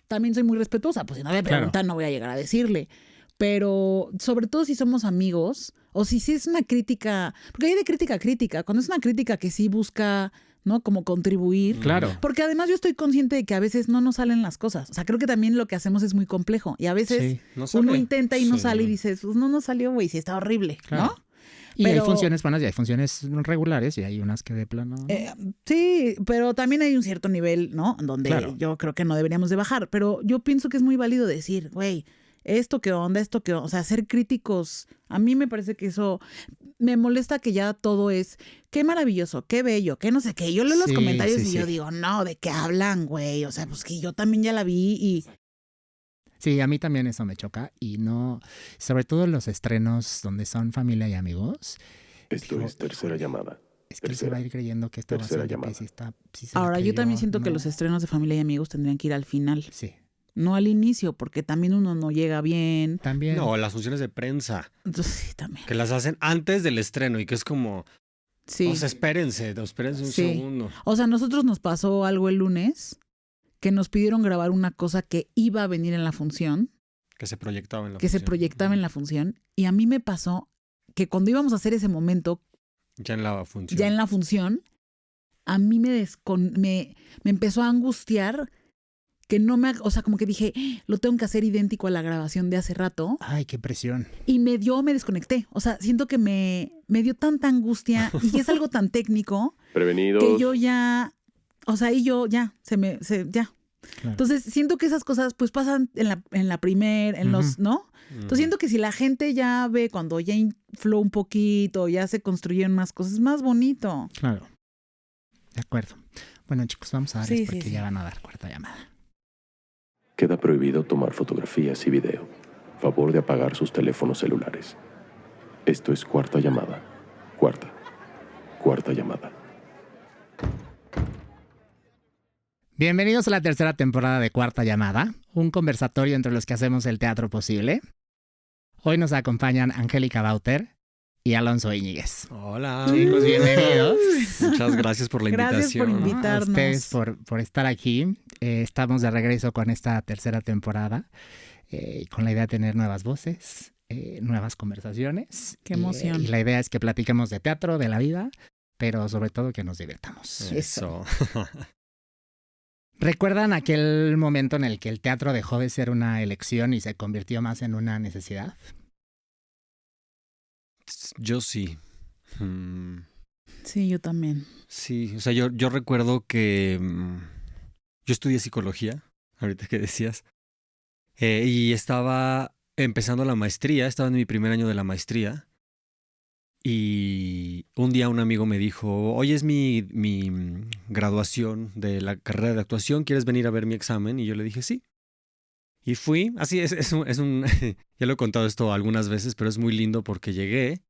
También soy muy respetuosa, pues si no me preguntan no voy a llegar a decirle. Pero sobre todo si somos amigos o si sí es una crítica, porque hay de crítica a crítica, cuando es una crítica que sí busca, ¿no? Como contribuir. Claro. Porque además yo estoy consciente de que a veces no nos salen las cosas. O sea, creo que también lo que hacemos es muy complejo y a veces uno intenta y no sale y dices, pues no salió, güey, sí está horrible, claro. ¿no? Y hay funciones buenas y hay funciones regulares y hay unas que de plano... sí, pero también hay un cierto nivel, ¿no? Donde yo creo que no deberíamos de bajar. Pero yo pienso que es muy válido decir, güey, esto qué onda, o sea, ser críticos. A mí me parece que eso me molesta, que ya todo es, qué maravilloso, qué bello, qué no sé qué. Yo leo los comentarios y yo digo, no, ¿de qué hablan, güey? O sea, pues que yo también ya la vi y... Sí, a mí también eso me choca y no, sobre todo en los estrenos donde son familia y amigos. Esto es tercera llamada. Es que él se va a ir creyendo que esta va a ser que sí está... Sí se Ahora, creyó, yo también siento que los estrenos de familia y amigos tendrían que ir al final. Sí. No al inicio, porque también uno no llega bien. También. No, las funciones de prensa. Entonces, sí, también. Que las hacen antes del estreno y que es como... Sí. O sea, espérense un segundo. O sea, a nosotros nos pasó algo el lunes que nos pidieron grabar una cosa que iba a venir en la función. Que se proyectaba en la función. Que se proyectaba en la función. Y a mí me pasó que cuando íbamos a hacer ese momento... Ya en la función. A mí me empezó a angustiar que no me... O sea, como que dije, lo tengo que hacer idéntico a la grabación de hace rato. Ay, qué presión. Y me desconecté. O sea, siento que me dio tanta angustia y es algo tan técnico. Prevenidos. Que yo ya... O sea, y yo ya, ya. Claro. Entonces, siento que esas cosas pues pasan en la primer, en los, ¿no? Entonces, siento que si la gente ya ve cuando ya infló un poquito, ya se construyeron más cosas, es más bonito. Claro. De acuerdo. Bueno, chicos, vamos a darles porque ya van a dar cuarta llamada. Queda prohibido tomar fotografías y video. Favor de apagar sus teléfonos celulares. Esto es cuarta llamada. Cuarta llamada. Bienvenidos a la tercera temporada de Cuarta Llamada, un conversatorio entre los que hacemos el teatro posible. Hoy nos acompañan Angélica Bauter y Alonso Íñiguez. Hola. Chicos, bienvenidos. Muchas gracias por la invitación. Gracias por invitarnos. A ustedes por estar aquí. Estamos de regreso con esta tercera temporada, con la idea de tener nuevas voces, nuevas conversaciones. Qué emoción. Y la idea es que platiquemos de teatro, de la vida, pero sobre todo que nos divirtamos. Eso. ¿Recuerdan aquel momento en el que el teatro dejó de ser una elección y se convirtió más en una necesidad? Yo sí. Sí, yo también. Sí, o sea, yo recuerdo que yo estudié psicología, ahorita que decías, y estaba empezando la maestría, estaba en mi primer año de la maestría, y un día un amigo me dijo, hoy es mi graduación de la carrera de actuación, ¿quieres venir a ver mi examen? Y yo le dije sí. Y fui, así es un ya lo he contado esto algunas veces, pero es muy lindo porque llegué,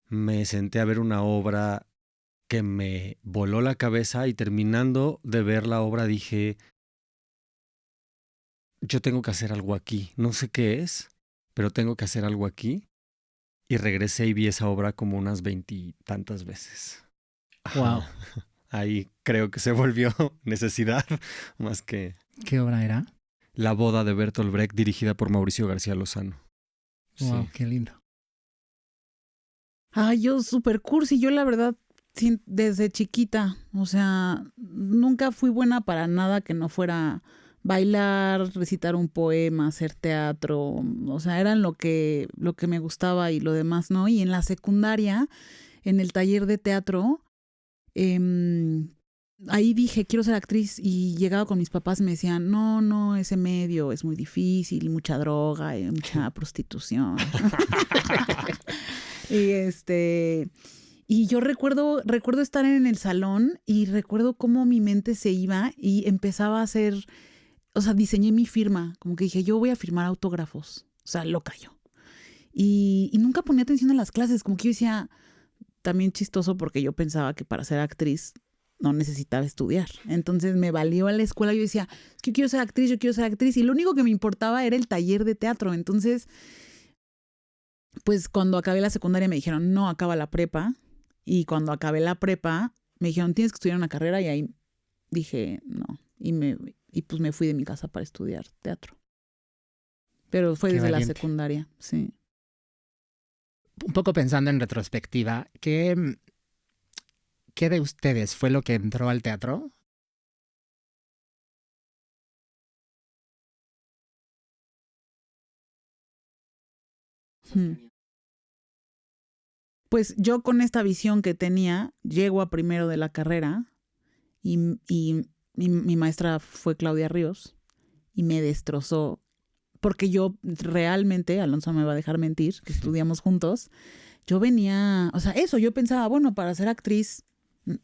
me senté a ver una obra que me voló la cabeza y terminando de ver la obra dije, yo tengo que hacer algo aquí, no sé qué es, pero tengo que hacer algo aquí. Y regresé y vi esa obra como unas 20 y tantas veces. Wow. Ahí creo que se volvió necesidad más que... ¿Qué obra era? La boda de Bertolt Brecht, dirigida por Mauricio García Lozano. Wow, Sí. qué lindo. Ay, yo super cursi. Yo la verdad, desde chiquita, o sea, nunca fui buena para nada que no fuera bailar, recitar un poema, hacer teatro. O sea, eran lo que me gustaba y lo demás no. Y en la secundaria, en el taller de teatro, ahí dije, quiero ser actriz, y llegaba con mis papás y me decían, no, ese medio es muy difícil, mucha droga, mucha prostitución. Y yo recuerdo estar en el salón y recuerdo cómo mi mente se iba y empezaba a hacer, o sea, diseñé mi firma, como que dije, yo voy a firmar autógrafos, o sea, loca yo. Y nunca ponía atención a las clases, como que yo decía, también chistoso porque yo pensaba que para ser actriz no necesitaba estudiar. Entonces me valió a la escuela. Yo decía, es que yo quiero ser actriz. Y lo único que me importaba era el taller de teatro. Entonces, pues cuando acabé la secundaria me dijeron, no, acaba la prepa. Y cuando acabé la prepa, me dijeron, tienes que estudiar una carrera. Y ahí dije, no. Y pues me fui de mi casa para estudiar teatro. Pero fue desde la secundaria, sí. Un poco pensando en retrospectiva, ¿qué de ustedes fue lo que entró al teatro? Pues yo con esta visión que tenía, llego a primero de la carrera y mi maestra fue Claudia Ríos y me destrozó. Porque yo realmente, Alonso me va a dejar mentir, que estudiamos juntos, yo venía, o sea, yo pensaba, bueno, para ser actriz, o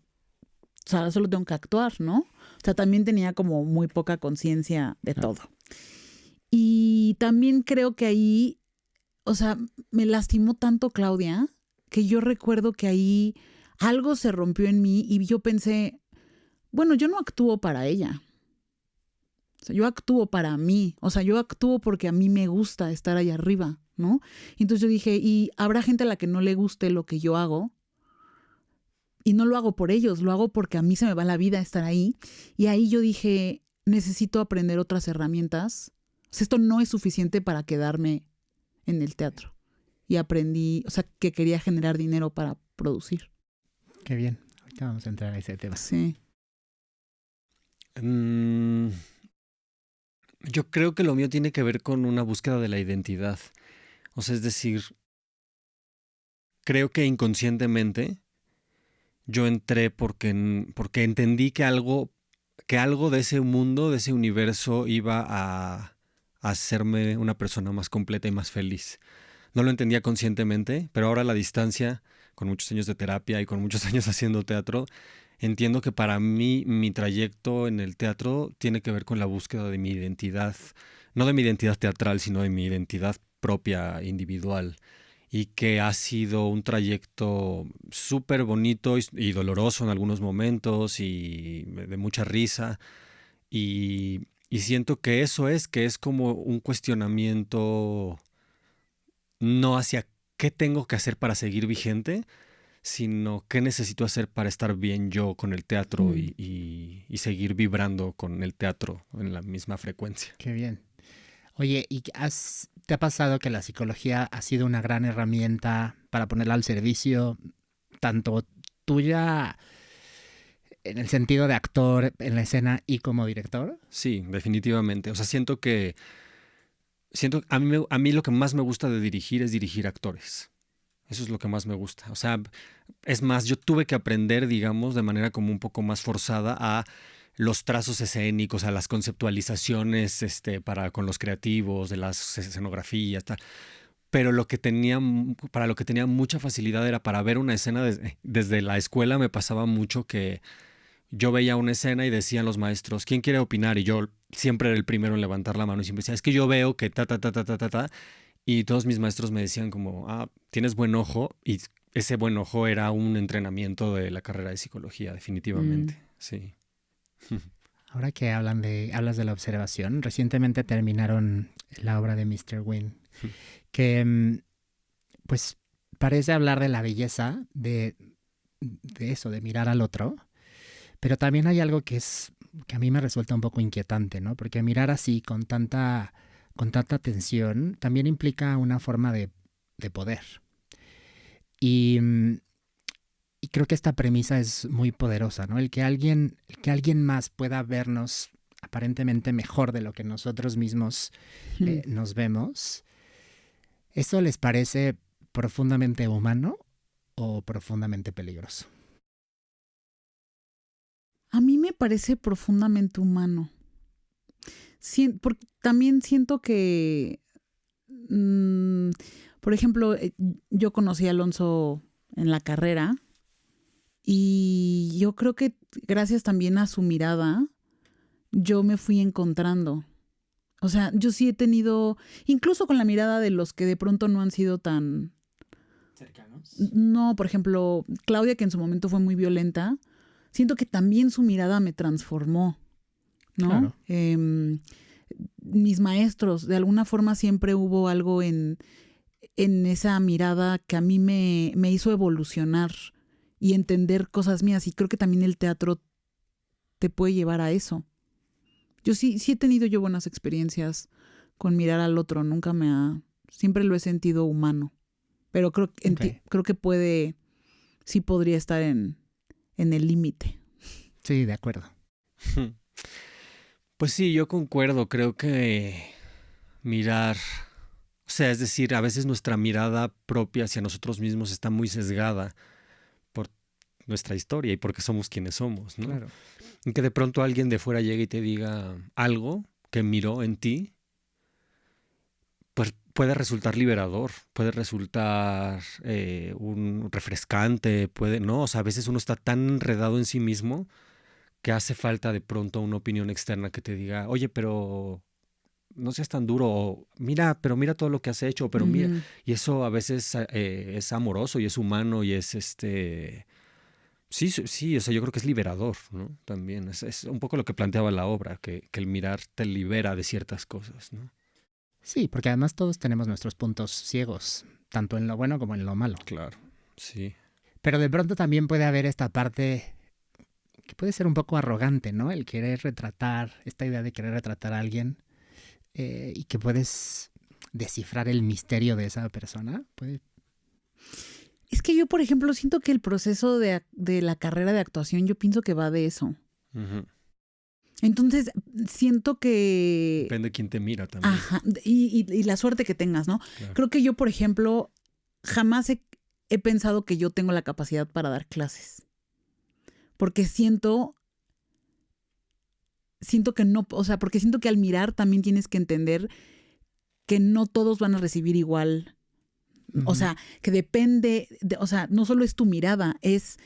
sea, solo tengo que actuar, ¿no? O sea, también tenía como muy poca conciencia de todo. Y también creo que ahí, o sea, me lastimó tanto Claudia, que yo recuerdo que ahí algo se rompió en mí y yo pensé, bueno, yo no actúo para ella. O sea, yo actúo para mí, o sea, yo actúo porque a mí me gusta estar ahí arriba, ¿no? Entonces yo dije, y habrá gente a la que no le guste lo que yo hago, y no lo hago por ellos, lo hago porque a mí se me va la vida estar ahí. Y ahí yo dije, necesito aprender otras herramientas. O sea, esto no es suficiente para quedarme en el teatro. Y aprendí, o sea, que quería generar dinero para producir. Qué bien, ahorita vamos a entrar a ese tema. Sí. Yo creo que lo mío tiene que ver con una búsqueda de la identidad. O sea, es decir, creo que inconscientemente yo entré porque entendí que algo de ese mundo, de ese universo, iba a hacerme una persona más completa y más feliz. No lo entendía conscientemente, pero ahora a la distancia, con muchos años de terapia y con muchos años haciendo teatro, entiendo que para mí mi trayecto en el teatro tiene que ver con la búsqueda de mi identidad, no de mi identidad teatral, sino de mi identidad propia, individual, y que ha sido un trayecto súper bonito y doloroso en algunos momentos y de mucha risa, y siento que que es como un cuestionamiento no hacia qué tengo que hacer para seguir vigente, sino qué necesito hacer para estar bien yo con el teatro y seguir vibrando con el teatro en la misma frecuencia. Qué bien. Oye, ¿y te ha pasado que la psicología ha sido una gran herramienta para ponerla al servicio, tanto tuya en el sentido de actor en la escena y como director? Sí, definitivamente. O sea, a mí lo que más me gusta de dirigir es dirigir actores. Eso es lo que más me gusta. O sea, es más, yo tuve que aprender, digamos, de manera como un poco más forzada a los trazos escénicos, a las conceptualizaciones con los creativos, de las escenografías, tal. Pero para lo que tenía mucha facilidad era para ver una escena desde la escuela. Me pasaba mucho que yo veía una escena y decían los maestros, ¿quién quiere opinar? Y yo siempre era el primero en levantar la mano y siempre decía, es que yo veo que ta. Y todos mis maestros me decían como, tienes buen ojo. Y ese buen ojo era un entrenamiento de la carrera de psicología, definitivamente. Sí. Ahora que hablas de la observación, recientemente terminaron la obra de Mr. Wynn, que pues parece hablar de la belleza de eso, de mirar al otro, pero también hay algo que a mí me resulta un poco inquietante, ¿no? Porque mirar así con tanta tensión también implica una forma de poder. Y creo que esta premisa es muy poderosa, ¿no? El que alguien más pueda vernos aparentemente mejor de lo que nosotros mismos nos vemos. ¿Eso les parece profundamente humano o profundamente peligroso? A mí me parece profundamente humano. Porque también siento que, por ejemplo, yo conocí a Alonso en la carrera y yo creo que gracias también a su mirada, yo me fui encontrando. O sea, yo sí he tenido, incluso con la mirada de los que de pronto no han sido tan cercanos. No, por ejemplo, Claudia, que en su momento fue muy violenta, siento que también su mirada me transformó, ¿no? Claro. Mis maestros, de alguna forma siempre hubo algo en esa mirada que a mí me hizo evolucionar y entender cosas mías. Y creo que también el teatro te puede llevar a eso. Yo sí he tenido yo buenas experiencias con mirar al otro. Siempre lo he sentido humano. Pero creo que sí podría estar en el límite. Sí, de acuerdo. Pues sí, yo concuerdo. Creo que mirar, o sea, es decir, a veces nuestra mirada propia hacia nosotros mismos está muy sesgada por nuestra historia y porque somos quienes somos, ¿no? Claro. Y que de pronto alguien de fuera llegue y te diga algo que miró en ti, pues puede resultar liberador, puede resultar un refrescante, ¿no? O sea, a veces uno está tan enredado en sí mismo que hace falta de pronto una opinión externa que te diga, oye, pero no seas tan duro, o mira todo lo que has hecho, pero mira, y eso a veces es amoroso y es humano y es sí, o sea, yo creo que es liberador, ¿no? También es un poco lo que planteaba la obra, que el mirar te libera de ciertas cosas, ¿no? Sí, porque además todos tenemos nuestros puntos ciegos, tanto en lo bueno como en lo malo. Claro, sí. Pero de pronto también puede haber esta parte que puede ser un poco arrogante, ¿no? El querer retratar, esta idea de querer retratar a alguien y que puedes descifrar el misterio de esa persona. Es que yo, por ejemplo, siento que el proceso de la carrera de actuación, yo pienso que va de eso. Uh-huh. Entonces, siento que... Depende de quién te mira también. Ajá, y la suerte que tengas, ¿no? Claro. Creo que yo, por ejemplo, jamás he pensado que yo tengo la capacidad para dar clases. Porque siento que no, o sea, porque siento que al mirar también tienes que entender que no todos van a recibir igual. O sea, que depende, o sea, no solo es tu mirada, es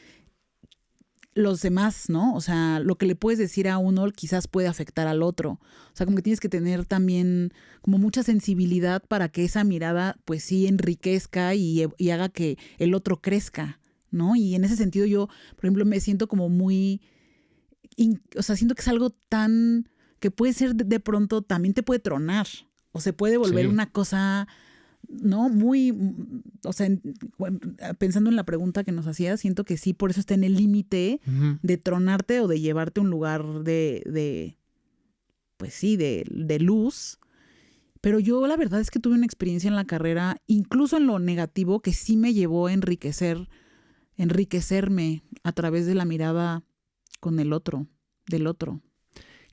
los demás, ¿no? O sea, lo que le puedes decir a uno quizás puede afectar al otro. O sea, como que tienes que tener también como mucha sensibilidad para que esa mirada pues sí enriquezca y haga que el otro crezca, ¿no? Y en ese sentido yo, por ejemplo, me siento como muy... o sea, siento que es algo tan... que puede ser de pronto, también te puede tronar. O se puede volver una cosa... ¿no? Muy, o sea, pensando en la pregunta que nos hacías, siento que sí, por eso está en el límite de tronarte o de llevarte a un lugar pues sí, de luz. Pero yo la verdad es que tuve una experiencia en la carrera, incluso en lo negativo, que sí me llevó a enriquecerme a través de la mirada con el otro, del otro.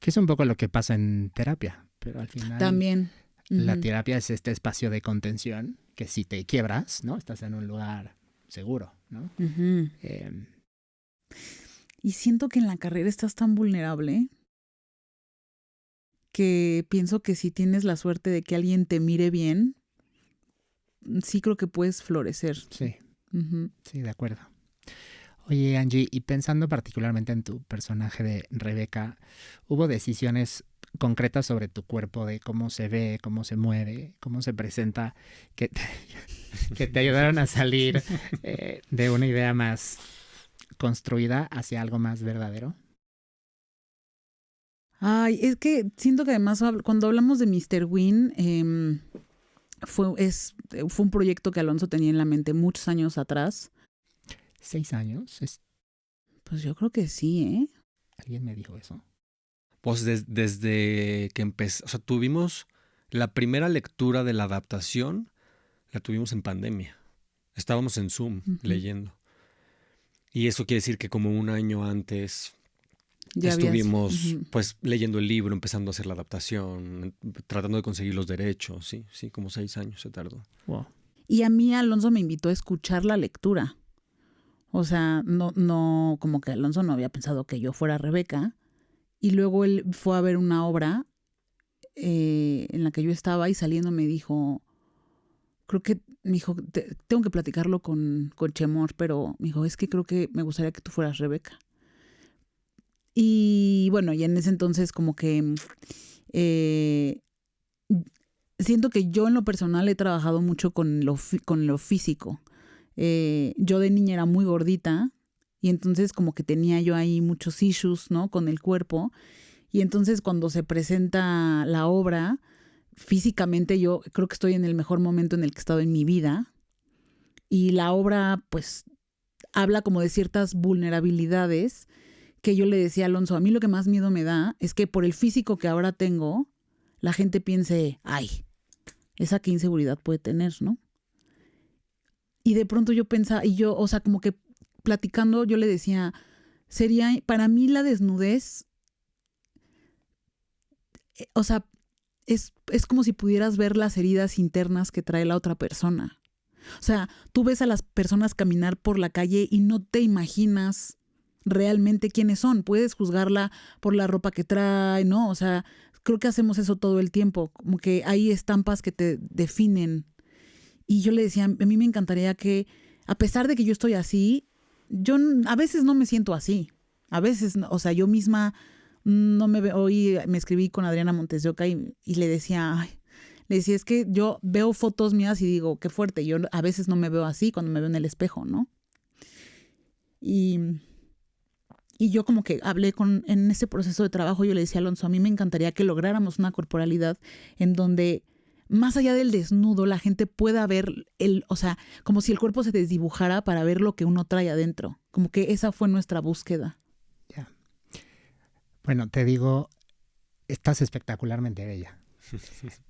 Que es un poco lo que pasa en terapia, pero al final... También... La terapia es este espacio de contención que si te quiebras, ¿no? Estás en un lugar seguro, ¿no? Y siento que en la carrera estás tan vulnerable que pienso que si tienes la suerte de que alguien te mire bien, sí creo que puedes florecer. Sí, sí, de acuerdo. Oye, Angie, y pensando particularmente en tu personaje de Rebeca, ¿hubo decisiones concretas sobre tu cuerpo, de cómo se ve, cómo se mueve, cómo se presenta, que te ayudaron a salir de una idea más construida hacia algo más verdadero? Ay, es que siento que además cuando hablamos de Mr. Win, fue un proyecto que Alonso tenía en la mente muchos años atrás. 6 años. Pues yo creo que sí, ¿eh? ¿Alguien me dijo eso? Pues desde que empezó, o sea, tuvimos la primera lectura de la adaptación, la tuvimos en pandemia. Estábamos en Zoom leyendo. Y eso quiere decir que como un año antes ya estuvimos pues leyendo el libro, empezando a hacer la adaptación, tratando de conseguir los derechos. Sí, como 6 años se tardó. Wow. Y a mí Alonso me invitó a escuchar la lectura. O sea, no, como que Alonso no había pensado que yo fuera Rebeca. Y luego él fue a ver una obra en la que yo estaba y saliendo me dijo, me dijo, tengo que platicarlo con Chemor, pero me dijo, es que creo que me gustaría que tú fueras Rebeca. Y bueno, y en ese entonces como que siento que yo en lo personal he trabajado mucho con lo físico. Yo de niña era muy gordita y entonces como que tenía yo ahí muchos issues, ¿no? Con el cuerpo. Y entonces cuando se presenta la obra, físicamente yo creo que estoy en el mejor momento en el que he estado en mi vida. Y la obra pues habla como de ciertas vulnerabilidades que yo le decía a Alonso, a mí lo que más miedo me da es que por el físico que ahora tengo, la gente piense, ay, esa qué inseguridad puede tener, ¿no? Y de pronto yo pensaba, y yo, o sea, como que platicando yo le decía, sería, para mí la desnudez, o sea, es como si pudieras ver las heridas internas que trae la otra persona. O sea, tú ves a las personas caminar por la calle y no te imaginas realmente quiénes son. Puedes juzgarla por la ropa que trae, ¿no? O sea, creo que hacemos eso todo el tiempo, como que hay estampas que te definen. Y yo le decía, a mí me encantaría que, a pesar de que yo estoy así, yo a veces no me siento así. A veces, o sea, yo misma no me veo. Hoy me escribí con Adriana Montes de Oca y le decía, ay, es que yo veo fotos mías y digo, qué fuerte. Yo a veces no me veo así cuando me veo en el espejo, ¿no? Y yo como que hablé en ese proceso de trabajo, yo le decía a Alonso, a mí me encantaría que lográramos una corporalidad en donde más allá del desnudo, la gente pueda ver o sea, como si el cuerpo se desdibujara para ver lo que uno trae adentro. Como que esa fue nuestra búsqueda. Ya. Bueno, te digo, estás espectacularmente bella.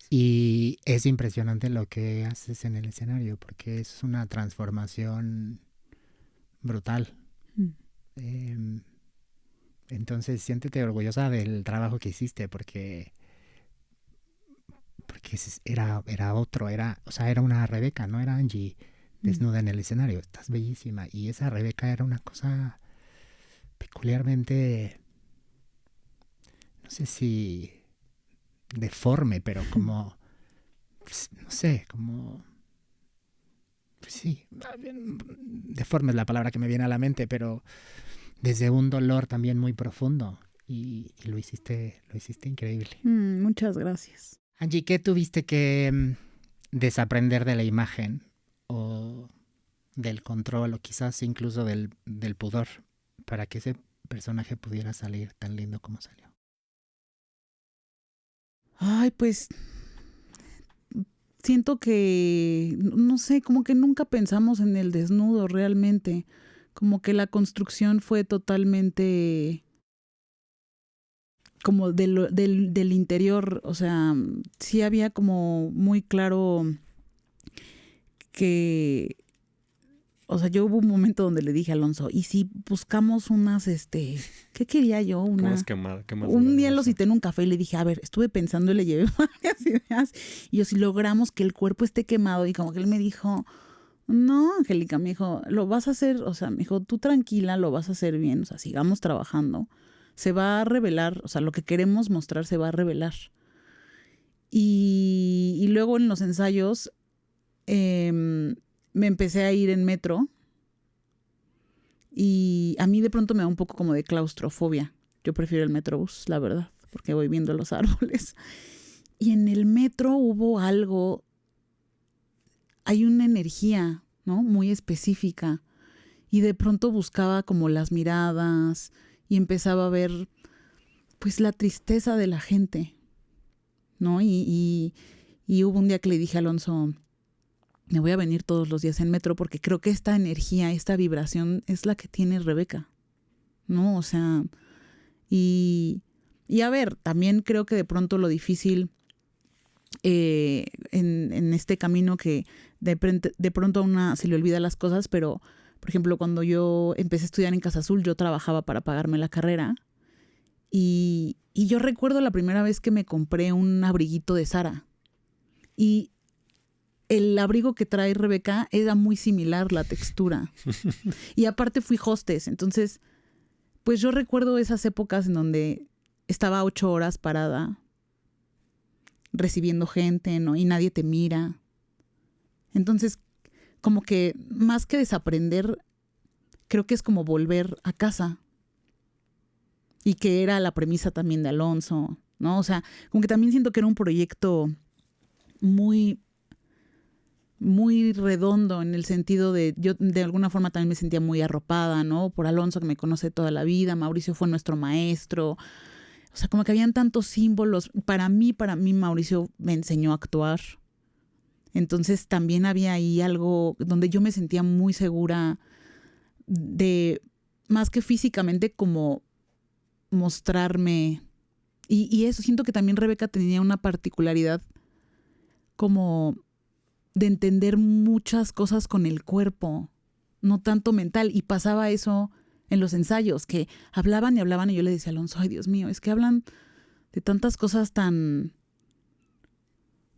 Y es impresionante lo que haces en el escenario, porque es una transformación brutal. Entonces, siéntete orgullosa del trabajo que hiciste, porque era otro, o sea, era una Rebeca, no era Angie desnuda en el escenario. Estás bellísima. Y esa Rebeca era una cosa peculiarmente, no sé si deforme, pero como, pues, no sé, como, pues sí, deforme es la palabra que me viene a la mente, pero desde un dolor también muy profundo. Y lo hiciste increíble. Muchas gracias. Angie, ¿qué tuviste que desaprender de la imagen o del control o quizás incluso del pudor para que ese personaje pudiera salir tan lindo como salió? Ay, pues siento que, no sé, como que nunca pensamos en el desnudo realmente. Como que la construcción fue totalmente como del interior. O sea, sí había como muy claro que, o sea, yo hubo un momento donde le dije a Alonso, ¿y si buscamos unas, qué quería yo? Un día lo cité en un café y le dije, a ver, estuve pensando y le llevé varias ideas. Y yo, si logramos que el cuerpo esté quemado, y como que él me dijo, no, Angélica, me dijo, lo vas a hacer, o sea, me dijo, tú tranquila, lo vas a hacer bien, o sea, sigamos trabajando. Se va a revelar, o sea, lo que queremos mostrar se va a revelar. Y luego en los ensayos me empecé a ir en metro y a mí de pronto me da un poco como de claustrofobia. Yo prefiero el metrobús, la verdad, porque voy viendo los árboles. Y en el metro hubo algo, hay una energía, ¿no? Muy específica. Y de pronto buscaba como las miradas y empezaba a ver pues la tristeza de la gente, ¿no? Y hubo un día que le dije a Alonso, me voy a venir todos los días en metro porque creo que esta energía, esta vibración es la que tiene Rebeca, ¿no? O sea, y a ver, también creo que de pronto lo difícil en este camino que de pronto a una se le olvidan las cosas, pero por ejemplo, cuando yo empecé a estudiar en Casa Azul, yo trabajaba para pagarme la carrera y yo recuerdo la primera vez que me compré un abriguito de Zara y el abrigo que trae Rebeca era muy similar la textura. Y aparte fui hostess, entonces pues yo recuerdo esas épocas en donde estaba 8 horas parada recibiendo gente, ¿no? Y nadie te mira. Entonces, como que más que desaprender, creo que es como volver a casa. Y que era la premisa también de Alonso, ¿no? O sea, como que también siento que era un proyecto muy, muy redondo en el sentido de, yo de alguna forma también me sentía muy arropada, ¿no? Por Alonso, que me conoce toda la vida, Mauricio fue nuestro maestro. O sea, como que habían tantos símbolos. Para mí, Mauricio me enseñó a actuar. Entonces también había ahí algo donde yo me sentía muy segura de, más que físicamente, como mostrarme. Y eso, siento que también Rebeca tenía una particularidad como de entender muchas cosas con el cuerpo, no tanto mental. Y pasaba eso en los ensayos, que hablaban y hablaban y yo le decía a Alonso, ay Dios mío, es que hablan de tantas cosas tan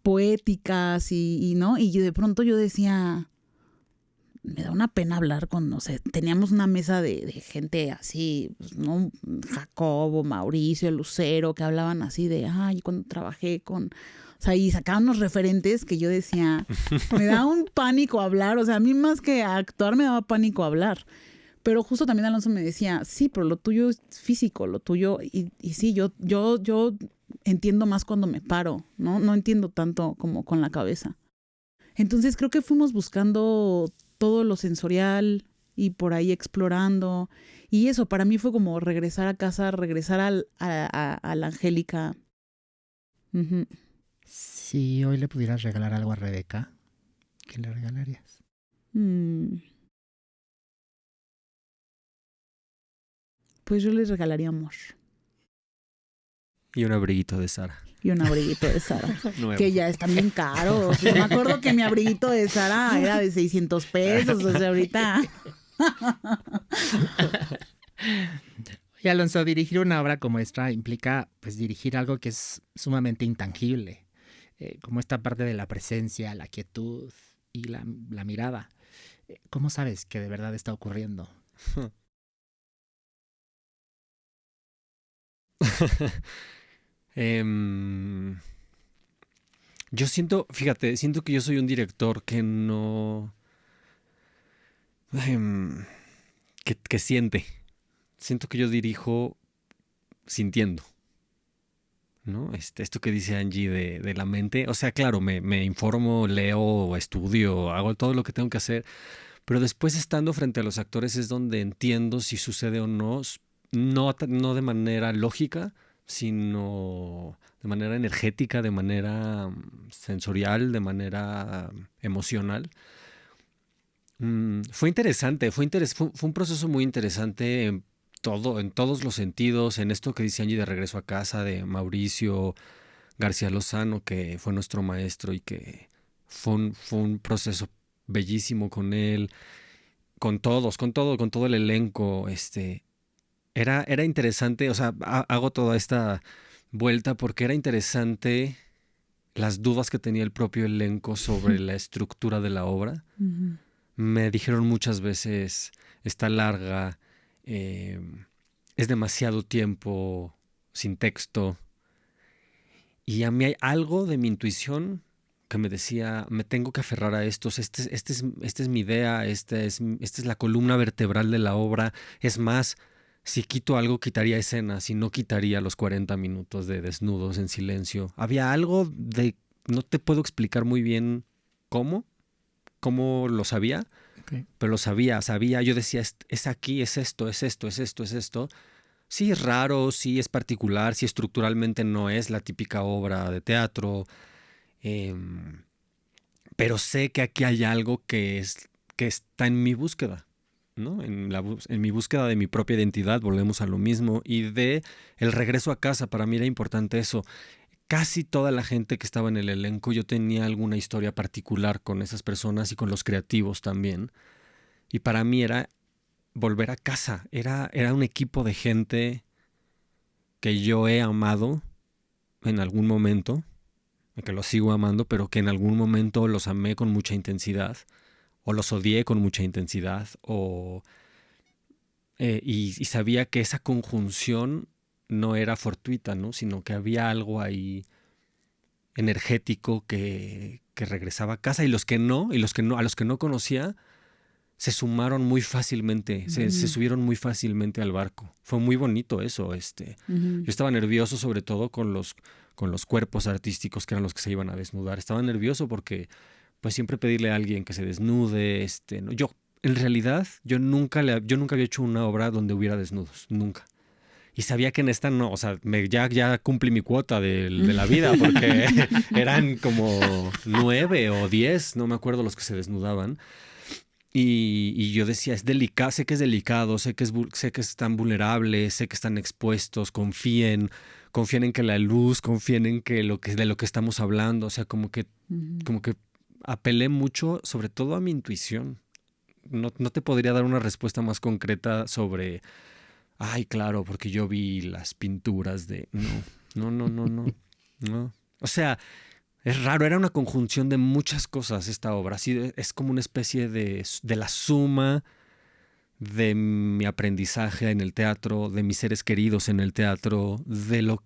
poéticas y ¿no? Y de pronto yo decía, me da una pena hablar con, no sé, teníamos una mesa de gente así, pues, ¿no? Jacobo, Mauricio, Lucero, que hablaban así de, ay, cuando trabajé con... O sea, y sacaban unos referentes que yo decía, me da un pánico hablar, o sea, a mí más que actuar me daba pánico hablar. Pero justo también Alonso me decía, sí, pero lo tuyo es físico, lo tuyo, y sí, yo entiendo más cuando me paro, ¿no? No entiendo tanto como con la cabeza. Entonces creo que fuimos buscando todo lo sensorial y por ahí explorando. Y eso para mí fue como regresar a casa, regresar a la Angélica. Uh-huh. Si hoy le pudieras regalar algo a Rebeca, ¿qué le regalarías? Pues yo les regalaría amor. Y un abriguito de Sara. Y un abriguito de Sara. Que ya están bien caros. Yo me acuerdo que mi abriguito de Sara era de 600 pesos. O sea, ahorita... Y Alonso, dirigir una obra como esta implica pues dirigir algo que es sumamente intangible, como esta parte de la presencia, la quietud y la mirada. ¿Cómo sabes que de verdad está ocurriendo? Yo siento que yo soy un director que no... que siente. Siento que yo dirijo sintiendo, ¿no? Esto que dice Angie de la mente. O sea, claro, me informo, leo, estudio, hago todo lo que tengo que hacer. Pero después, estando frente a los actores, es donde entiendo si sucede o no. No de manera lógica, sino de manera energética, de manera sensorial, de manera emocional. Fue interesante, fue un proceso muy interesante en todos los sentidos, en esto que dice Angie de Regreso a Casa, de Mauricio García Lozano, que fue nuestro maestro y que fue un proceso bellísimo con él, con todo el elenco. Era interesante, o sea, hago toda esta vuelta porque era interesante las dudas que tenía el propio elenco sobre la estructura de la obra. Uh-huh. Me dijeron muchas veces, está larga, es demasiado tiempo sin texto. Y a mí hay algo de mi intuición que me decía, me tengo que aferrar a estos, esta es mi idea, esta es la columna vertebral de la obra. Es más, si quito algo, quitaría escenas y no quitaría los 40 minutos de desnudos en silencio. Había algo de, no te puedo explicar muy bien cómo lo sabía, okay. Pero lo sabía, yo decía, es aquí, es esto. Sí es raro, sí es particular, sí estructuralmente no es la típica obra de teatro, pero sé que aquí hay algo que está en mi búsqueda, ¿no? En mi búsqueda de mi propia identidad, volvemos a lo mismo, y de el regreso a casa. Para mí era importante eso. Casi toda la gente que estaba en el elenco, yo tenía alguna historia particular con esas personas y con los creativos también. Y para mí era volver a casa. Era un equipo de gente que yo he amado en algún momento, que los sigo amando, pero que en algún momento los amé con mucha intensidad, o los odié con mucha intensidad, y sabía que esa conjunción no era fortuita, ¿no? Sino que había algo ahí energético que regresaba a casa, y a los que no conocía se sumaron muy fácilmente, se subieron muy fácilmente al barco. Fue muy bonito eso. Yo estaba nervioso, sobre todo con los cuerpos artísticos que eran los que se iban a desnudar. Estaba nervioso porque pues siempre pedirle a alguien que se desnude, ¿no? En realidad, yo nunca había hecho una obra donde hubiera desnudos, nunca. Y sabía que en esta no, o sea, ya cumplí mi cuota de la vida, porque eran como 9 o 10, no me acuerdo, los que se desnudaban. Y yo decía, sé que es delicado, sé que están vulnerables, sé que están expuestos, confíen en que la luz, confíen en que de lo que estamos hablando, o sea, como que apelé mucho, sobre todo a mi intuición. No te podría dar una respuesta más concreta sobre, ay, claro, porque yo vi las pinturas de... No. O sea, es raro, era una conjunción de muchas cosas esta obra. Así es como una especie de la suma de mi aprendizaje en el teatro, de mis seres queridos en el teatro, del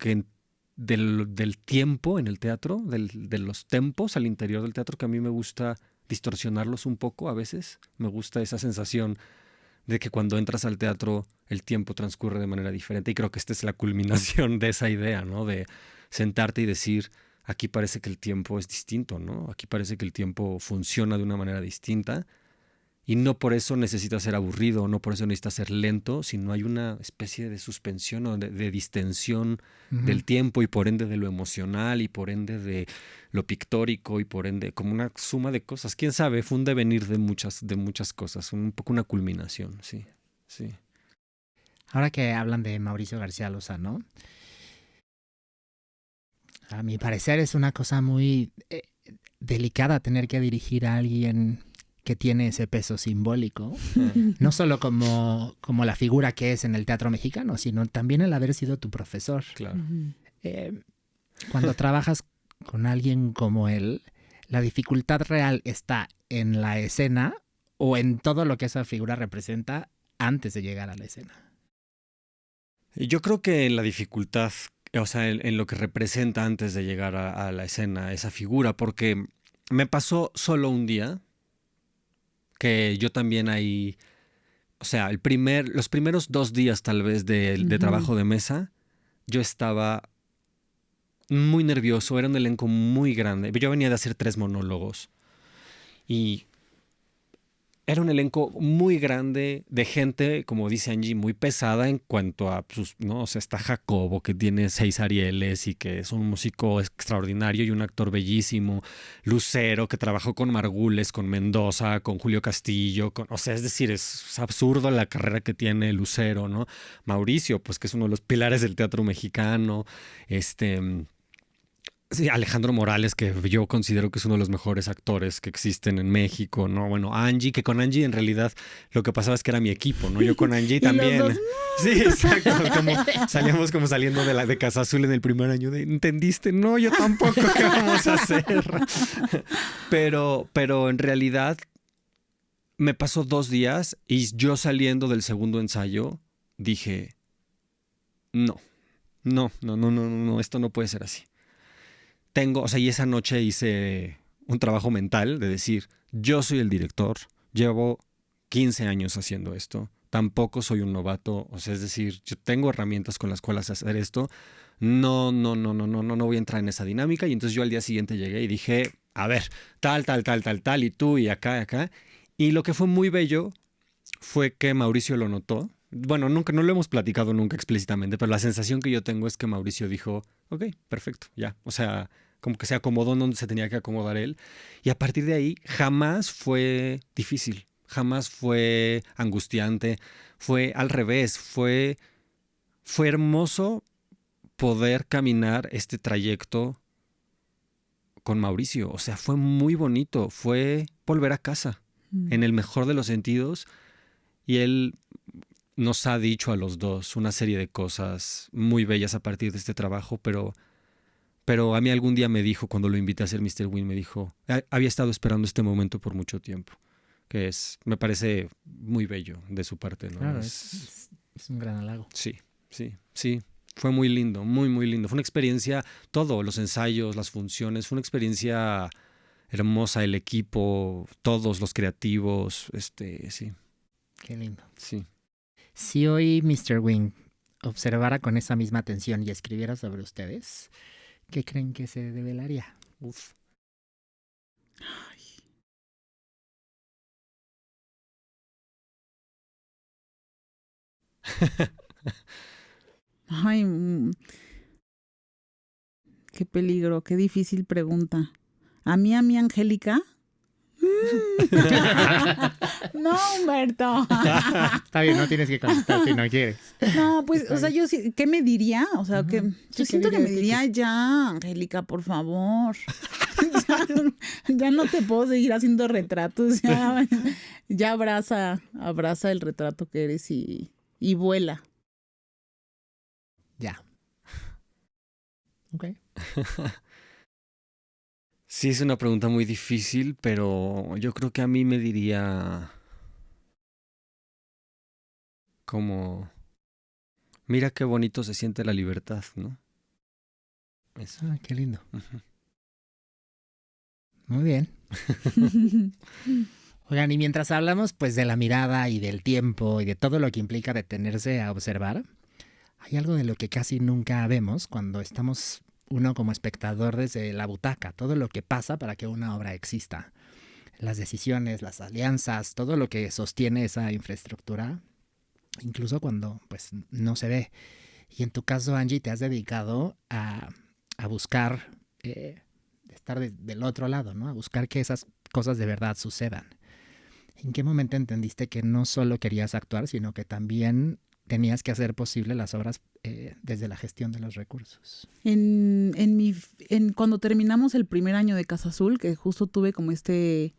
tiempo en el teatro, de los tempos al interior del teatro, que a mí me gusta distorsionarlos un poco a veces. Me gusta esa sensación de que cuando entras al teatro el tiempo transcurre de manera diferente, y creo que esta es la culminación de esa idea, ¿no? De sentarte y decir, aquí parece que el tiempo es distinto, ¿no? Aquí parece que el tiempo funciona de una manera distinta, y no por eso necesita ser aburrido, no por eso necesita ser lento, sino hay una especie de suspensión o de distensión del tiempo, y por ende de lo emocional, y por ende de lo pictórico, y por ende como una suma de cosas. ¿Quién sabe? Fue un devenir de muchas cosas, un poco una culminación, sí. Ahora que hablan de Mauricio García Lozano, a mi parecer es una cosa muy delicada tener que dirigir a alguien que tiene ese peso simbólico, no solo como la figura que es en el teatro mexicano, sino también el haber sido tu profesor. Claro. Cuando trabajas con alguien como él, la dificultad real está en la escena o en todo lo que esa figura representa antes de llegar a la escena. Yo creo que en la dificultad, o sea, en lo que representa antes de llegar a la escena, esa figura, porque me pasó solo un día que yo también ahí, o sea, los primeros 2 días tal vez de trabajo de mesa, yo estaba muy nervioso, era un elenco muy grande. Yo venía de hacer 3 monólogos y era un elenco muy grande de gente, como dice Angie, muy pesada en cuanto a sus, ¿no? O sea, está Jacobo, que tiene 6 Arieles y que es un músico extraordinario y un actor bellísimo. Lucero, que trabajó con Margules, con Mendoza, con Julio Castillo. O sea, es decir, es absurdo la carrera que tiene Lucero, ¿no? Mauricio, pues que es uno de los pilares del teatro mexicano. Sí, Alejandro Morales, que yo considero que es uno de los mejores actores que existen en México, ¿no? Bueno, Angie, que con Angie en realidad lo que pasaba es que era mi equipo, ¿no? Yo con Angie también. Los dos, sí, exacto. Salíamos como saliendo de Casa Azul en el primer año de, ¿entendiste? No, yo tampoco, ¿qué vamos a hacer? Pero en realidad me pasó 2 días y yo saliendo del segundo ensayo dije, no, esto no puede ser así. Y esa noche hice un trabajo mental de decir, yo soy el director, llevo 15 años haciendo esto, tampoco soy un novato, o sea, es decir, yo tengo herramientas con las cuales hacer esto, no voy a entrar en esa dinámica. Y entonces yo al día siguiente llegué y dije, a ver, tal, y tú, y acá, y lo que fue muy bello fue que Mauricio lo notó. Bueno, no lo hemos platicado nunca explícitamente, pero la sensación que yo tengo es que Mauricio dijo, ok, perfecto, ya. O sea, como que se acomodó donde se tenía que acomodar él. Y a partir de ahí jamás fue difícil, jamás fue angustiante, fue al revés, fue hermoso poder caminar este trayecto con Mauricio. O sea, fue muy bonito, fue volver a casa, en el mejor de los sentidos. Y él nos ha dicho a los dos una serie de cosas muy bellas a partir de este trabajo, pero a mí algún día me dijo, cuando lo invité a hacer Mr. Win, me dijo, había estado esperando este momento por mucho tiempo, que me parece muy bello de su parte, ¿no? Claro, es un gran halago. Sí. Fue muy lindo, muy, muy lindo. Fue una experiencia, todo, los ensayos, las funciones, fue una experiencia hermosa, el equipo, todos los creativos, sí. Qué lindo. Sí. Si hoy Mr. Wing observara con esa misma atención y escribiera sobre ustedes, ¿qué creen que se develaría? Uf. Ay, qué peligro, qué difícil pregunta. ¿A mí, Angélica? No, Humberto. Está bien, no tienes que contestar si no quieres. No, pues, o sea, yo sí, ¿qué me diría? O sea, que yo siento que me diría ya, Angélica, por favor. Ya no te puedo seguir haciendo retratos. Ya abraza el retrato que eres y vuela. Ya. Ok. Sí, es una pregunta muy difícil, pero yo creo que a mí me diría como, mira qué bonito se siente la libertad, ¿no? Eso. Ah, qué lindo. Muy bien. Oigan, y mientras hablamos pues de la mirada y del tiempo y de todo lo que implica detenerse a observar, hay algo de lo que casi nunca vemos cuando estamos uno como espectador desde la butaca, todo lo que pasa para que una obra exista. Las decisiones, las alianzas, todo lo que sostiene esa infraestructura, incluso cuando pues no se ve. Y en tu caso, Angie, te has dedicado a buscar, estar del otro lado, ¿no? A buscar que esas cosas de verdad sucedan. ¿En qué momento entendiste que no solo querías actuar, sino que también tenías que hacer posible las obras desde la gestión de los recursos? Cuando terminamos el primer año de Casa Azul, que justo tuve como o sea,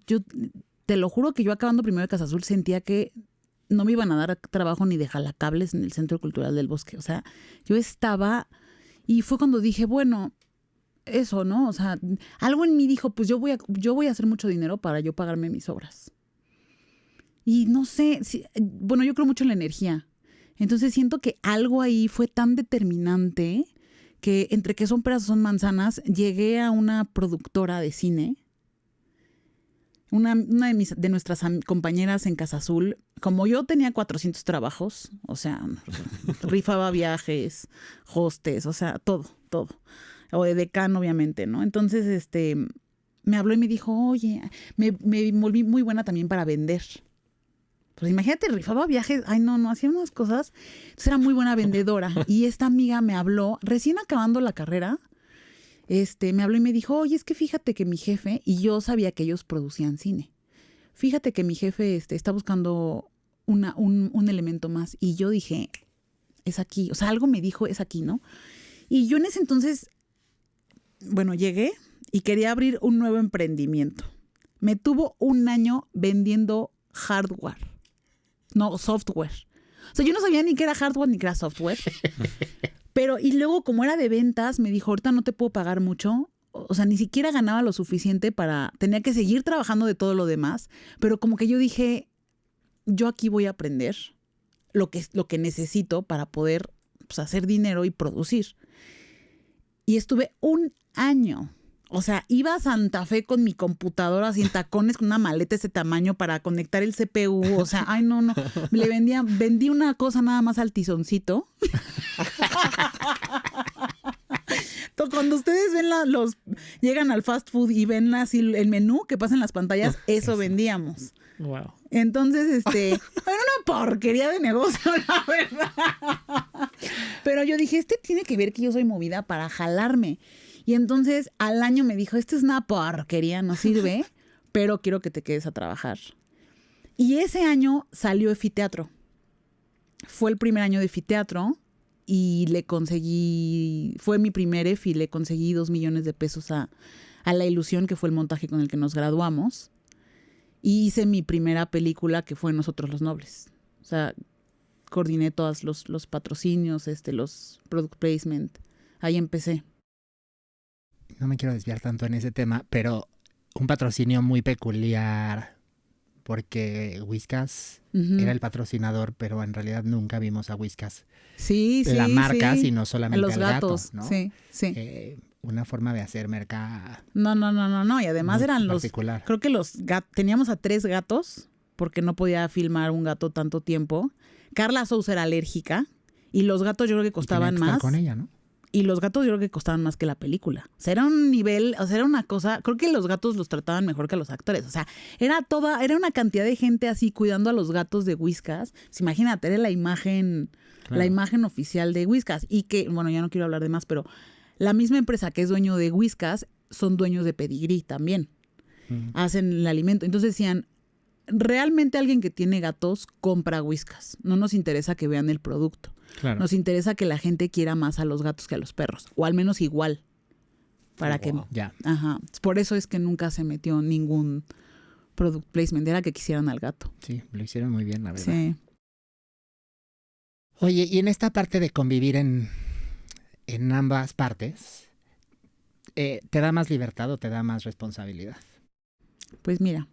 yo te lo juro que yo acabando primero de Casa Azul sentía que no me iban a dar trabajo ni de jalacables en el Centro Cultural del Bosque. O sea, yo estaba, y fue cuando dije, bueno, eso, ¿no? O sea, algo en mí dijo, pues yo voy a hacer mucho dinero para yo pagarme mis obras. Y no sé, bueno, yo creo mucho en la energía. Entonces siento que algo ahí fue tan determinante que entre que son peras o son manzanas, llegué a una productora de cine. Una de nuestras compañeras en Casa Azul, como yo tenía 400 trabajos, o sea, rifaba viajes, hostes, o sea, todo. O de decán, obviamente, ¿no? Entonces, me habló y me dijo, oye, me volví muy buena también para vender. Pues imagínate, rifaba viajes, hacía unas cosas. Entonces era muy buena vendedora. Y esta amiga me habló, recién acabando la carrera, me habló y me dijo, oye, es que fíjate que mi jefe, y yo sabía que ellos producían cine, fíjate que mi jefe está buscando un elemento más. Y yo dije, es aquí, o sea, algo me dijo, es aquí, ¿no? Y yo en ese entonces, bueno, llegué y quería abrir un nuevo emprendimiento. Me tuvo un año vendiendo hardware, no software. O sea, yo no sabía ni qué era hardware ni qué era software. Pero, y luego, como era de ventas, me dijo, ahorita no te puedo pagar mucho. O sea, ni siquiera ganaba lo suficiente tenía que seguir trabajando de todo lo demás. Pero como que yo dije, yo aquí voy a aprender lo que necesito para poder pues, hacer dinero y producir. Y estuve un año. O sea, iba a Santa Fe con mi computadora sin tacones, con una maleta de ese tamaño para conectar el CPU. O sea, no. Vendí una cosa nada más al tizoncito. Cuando ustedes ven llegan al fast food y ven así el menú que pasa en las pantallas, eso vendíamos. Wow. Entonces, era una porquería de negocio, la verdad. Pero yo dije, tiene que ver que yo soy movida para jalarme. Y entonces al año me dijo, esto es una porquería, no sirve, pero quiero que te quedes a trabajar. Y ese año salió Efiteatro. Fue el primer año de Efiteatro y fue mi primer EFI, le conseguí 2 millones de pesos a La Ilusión, que fue el montaje con el que nos graduamos. Y hice mi primera película, que fue Nosotros los Nobles. O sea, coordiné todos los patrocinios, los product placement. Ahí empecé. No me quiero desviar tanto en ese tema, pero un patrocinio muy peculiar, porque Whiskas era el patrocinador, pero en realidad nunca vimos a Whiskas. Sí, la marca, sino solamente a los gatos, gato, ¿no? Sí. Una forma de hacer merca. No. Y además eran particular. Creo que teníamos a 3 gatos, porque no podía filmar un gato tanto tiempo. Carla Sousa era alérgica, y los gatos yo creo que costaban más. Estar con ella, ¿no? Y los gatos yo creo que costaban más que la película. O sea, era un nivel, o sea, era una cosa, creo que los gatos los trataban mejor que a los actores. O sea, era una cantidad de gente así cuidando a los gatos de Whiskas. Pues imagínate, era la imagen oficial de Whiskas. Y que, bueno, ya no quiero hablar de más, pero la misma empresa que es dueño de Whiskas son dueños de Pedigree también. Hacen el alimento. Entonces decían, realmente alguien que tiene gatos compra Whiskas. No nos interesa que vean el producto. Claro. Nos interesa que la gente quiera más a los gatos que a los perros. O al menos igual. Para que... Ya. Ajá. Por eso es que nunca se metió ningún product placement. Era que quisieran al gato. Sí, lo hicieron muy bien, la verdad. Sí. Oye, y en esta parte de convivir en ambas partes, ¿te da más libertad o te da más responsabilidad? Pues mira...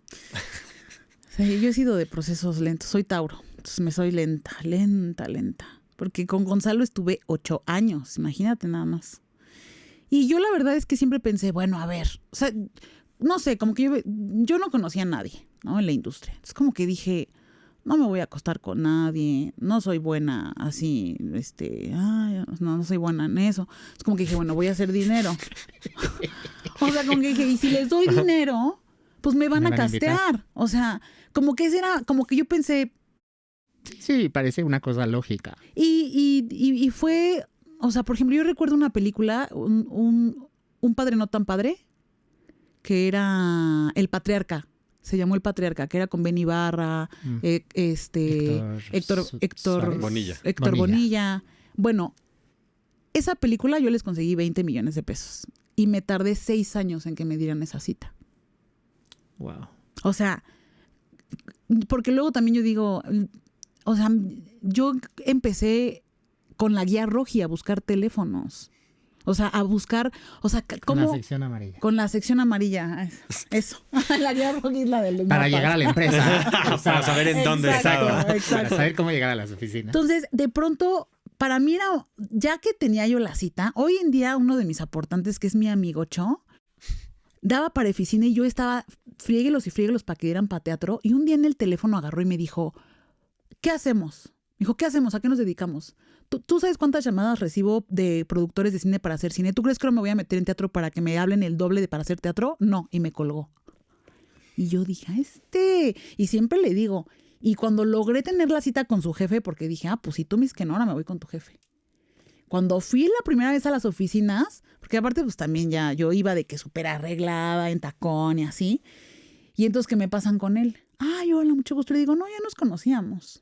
Sí, yo he sido de procesos lentos. Soy Tauro. Entonces me soy lenta. Porque con Gonzalo estuve 8 años, imagínate nada más. Y yo la verdad es que siempre pensé, bueno, a ver, o sea, no sé, como que yo no conocía a nadie, ¿no? En la industria. Es como que dije, no me voy a acostar con nadie, no soy buena así, no soy buena en eso. Es como que dije, bueno, voy a hacer dinero. O sea, como que dije, y si les doy dinero, pues me van a castear. O sea, como que como que yo pensé... Sí, parece una cosa lógica. Y fue, o sea, por ejemplo, yo recuerdo una película, un padre no tan padre, que era El Patriarca. Se llamó El Patriarca, que era con Ben Ibarra, Héctor Bonilla. Bueno, esa película yo les conseguí 20 millones de pesos. Y me tardé 6 años en que me dieran esa cita. Wow. O sea, porque luego también yo digo... O sea, yo empecé con la guía Roji a buscar teléfonos. O sea, a buscar... O sea, ¿cómo? Con la sección amarilla. Con la sección amarilla. Eso. La guía Roji es la de los Para mapas. llegar a la empresa. Para saber en dónde estaba. Para saber cómo llegar a las oficinas. Entonces, de pronto, para mí era... Ya que tenía yo la cita, hoy en día uno de mis aportantes, que es mi amigo Cho, daba para oficina y yo estaba frieguelos para que dieran para teatro. Y un día en el teléfono agarró y me dijo... ¿Qué hacemos? Me dijo, ¿qué hacemos? ¿A qué nos dedicamos? ¿Tú sabes cuántas llamadas recibo de productores de cine para hacer cine? ¿Tú crees que no me voy a meter en teatro para que me hablen el doble de para hacer teatro? No, y me colgó. Y yo dije, y siempre le digo, y cuando logré tener la cita con su jefe, porque dije, pues si tú me dices que no, ahora me voy con tu jefe. Cuando fui la primera vez a las oficinas, porque aparte pues también ya yo iba de que súper arreglada, en tacón y así, y entonces que me pasan con él. Ay, hola, mucho gusto. Le digo, no, ya nos conocíamos.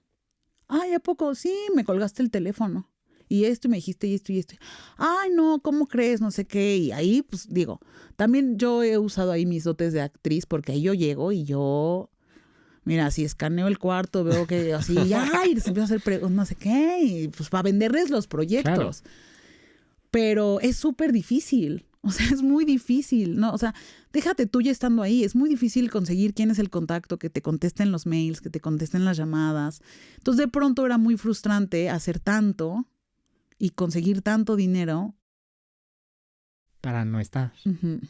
Ay, ¿a poco? Sí, me colgaste el teléfono. Y esto, y me dijiste y esto y esto. Ay, no, ¿cómo crees? No sé qué. Y ahí, pues, digo, también yo he usado ahí mis dotes de actriz porque ahí yo llego y yo, mira, si escaneo el cuarto, veo que así, ay, les empiezo a hacer no sé qué, y pues para venderles los proyectos. Claro. Pero es súper difícil. O sea, es muy difícil, ¿no? O sea, déjate tú ya estando ahí. Es muy difícil conseguir quién es el contacto, que te contesten los mails, que te contesten las llamadas. Entonces, de pronto era muy frustrante hacer tanto y conseguir tanto dinero. Para no estar. Uh-huh.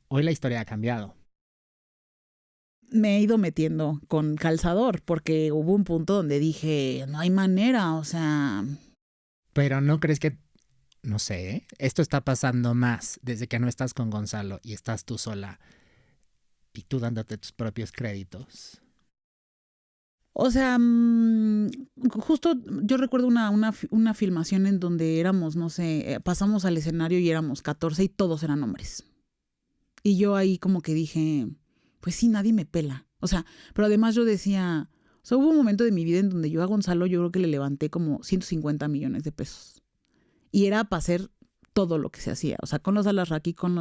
Hoy la historia ha cambiado. Me he ido metiendo con calzador porque hubo un punto donde dije, no hay manera, o sea... Pero ¿no crees que... No sé, esto está pasando más desde que no estás con Gonzalo y estás tú sola y tú dándote tus propios créditos? O sea, justo yo recuerdo una filmación en donde éramos, no sé, pasamos al escenario y éramos 14 y todos eran hombres. Y yo ahí como que dije, pues sí, nadie me pela. O sea, pero además yo decía, o sea, hubo un momento de mi vida en donde yo a Gonzalo yo creo que le levanté como 150 millones de pesos. Y era para hacer todo lo que se hacía. O sea, con los Alasraqui, con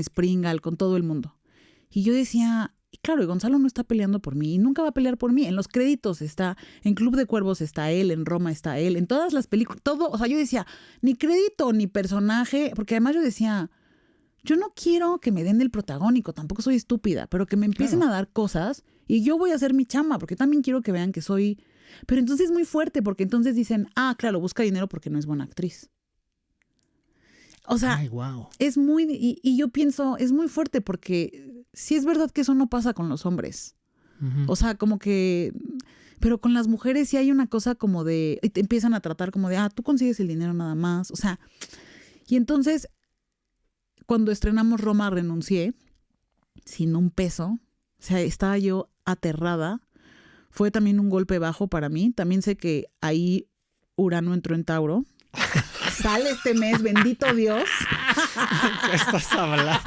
Springal, con todo el mundo. Y yo decía, y claro, Gonzalo no está peleando por mí y nunca va a pelear por mí. En los créditos está, en Club de Cuervos está él, en Roma está él, en todas las películas, todo. O sea, yo decía, ni crédito, ni personaje, porque además yo decía, yo no quiero que me den el protagónico, tampoco soy estúpida, pero que me empiecen a dar cosas y yo voy a hacer mi chamba, porque también quiero que vean que soy... Pero entonces es muy fuerte, porque entonces dicen, claro, busca dinero porque no es buena actriz. O sea, ay, wow. Es muy... Y yo pienso, es muy fuerte porque sí es verdad que eso no pasa con los hombres. Uh-huh. O sea, como que... Pero con las mujeres sí hay una cosa como de, te empiezan a tratar como de, tú consigues el dinero nada más. O sea, y entonces, cuando estrenamos Roma, renuncié sin un peso. O sea, estaba yo aterrada. Fue también un golpe bajo para mí. También sé que ahí Urano entró en Tauro. Sale este mes, bendito Dios. ¿Qué estás hablando?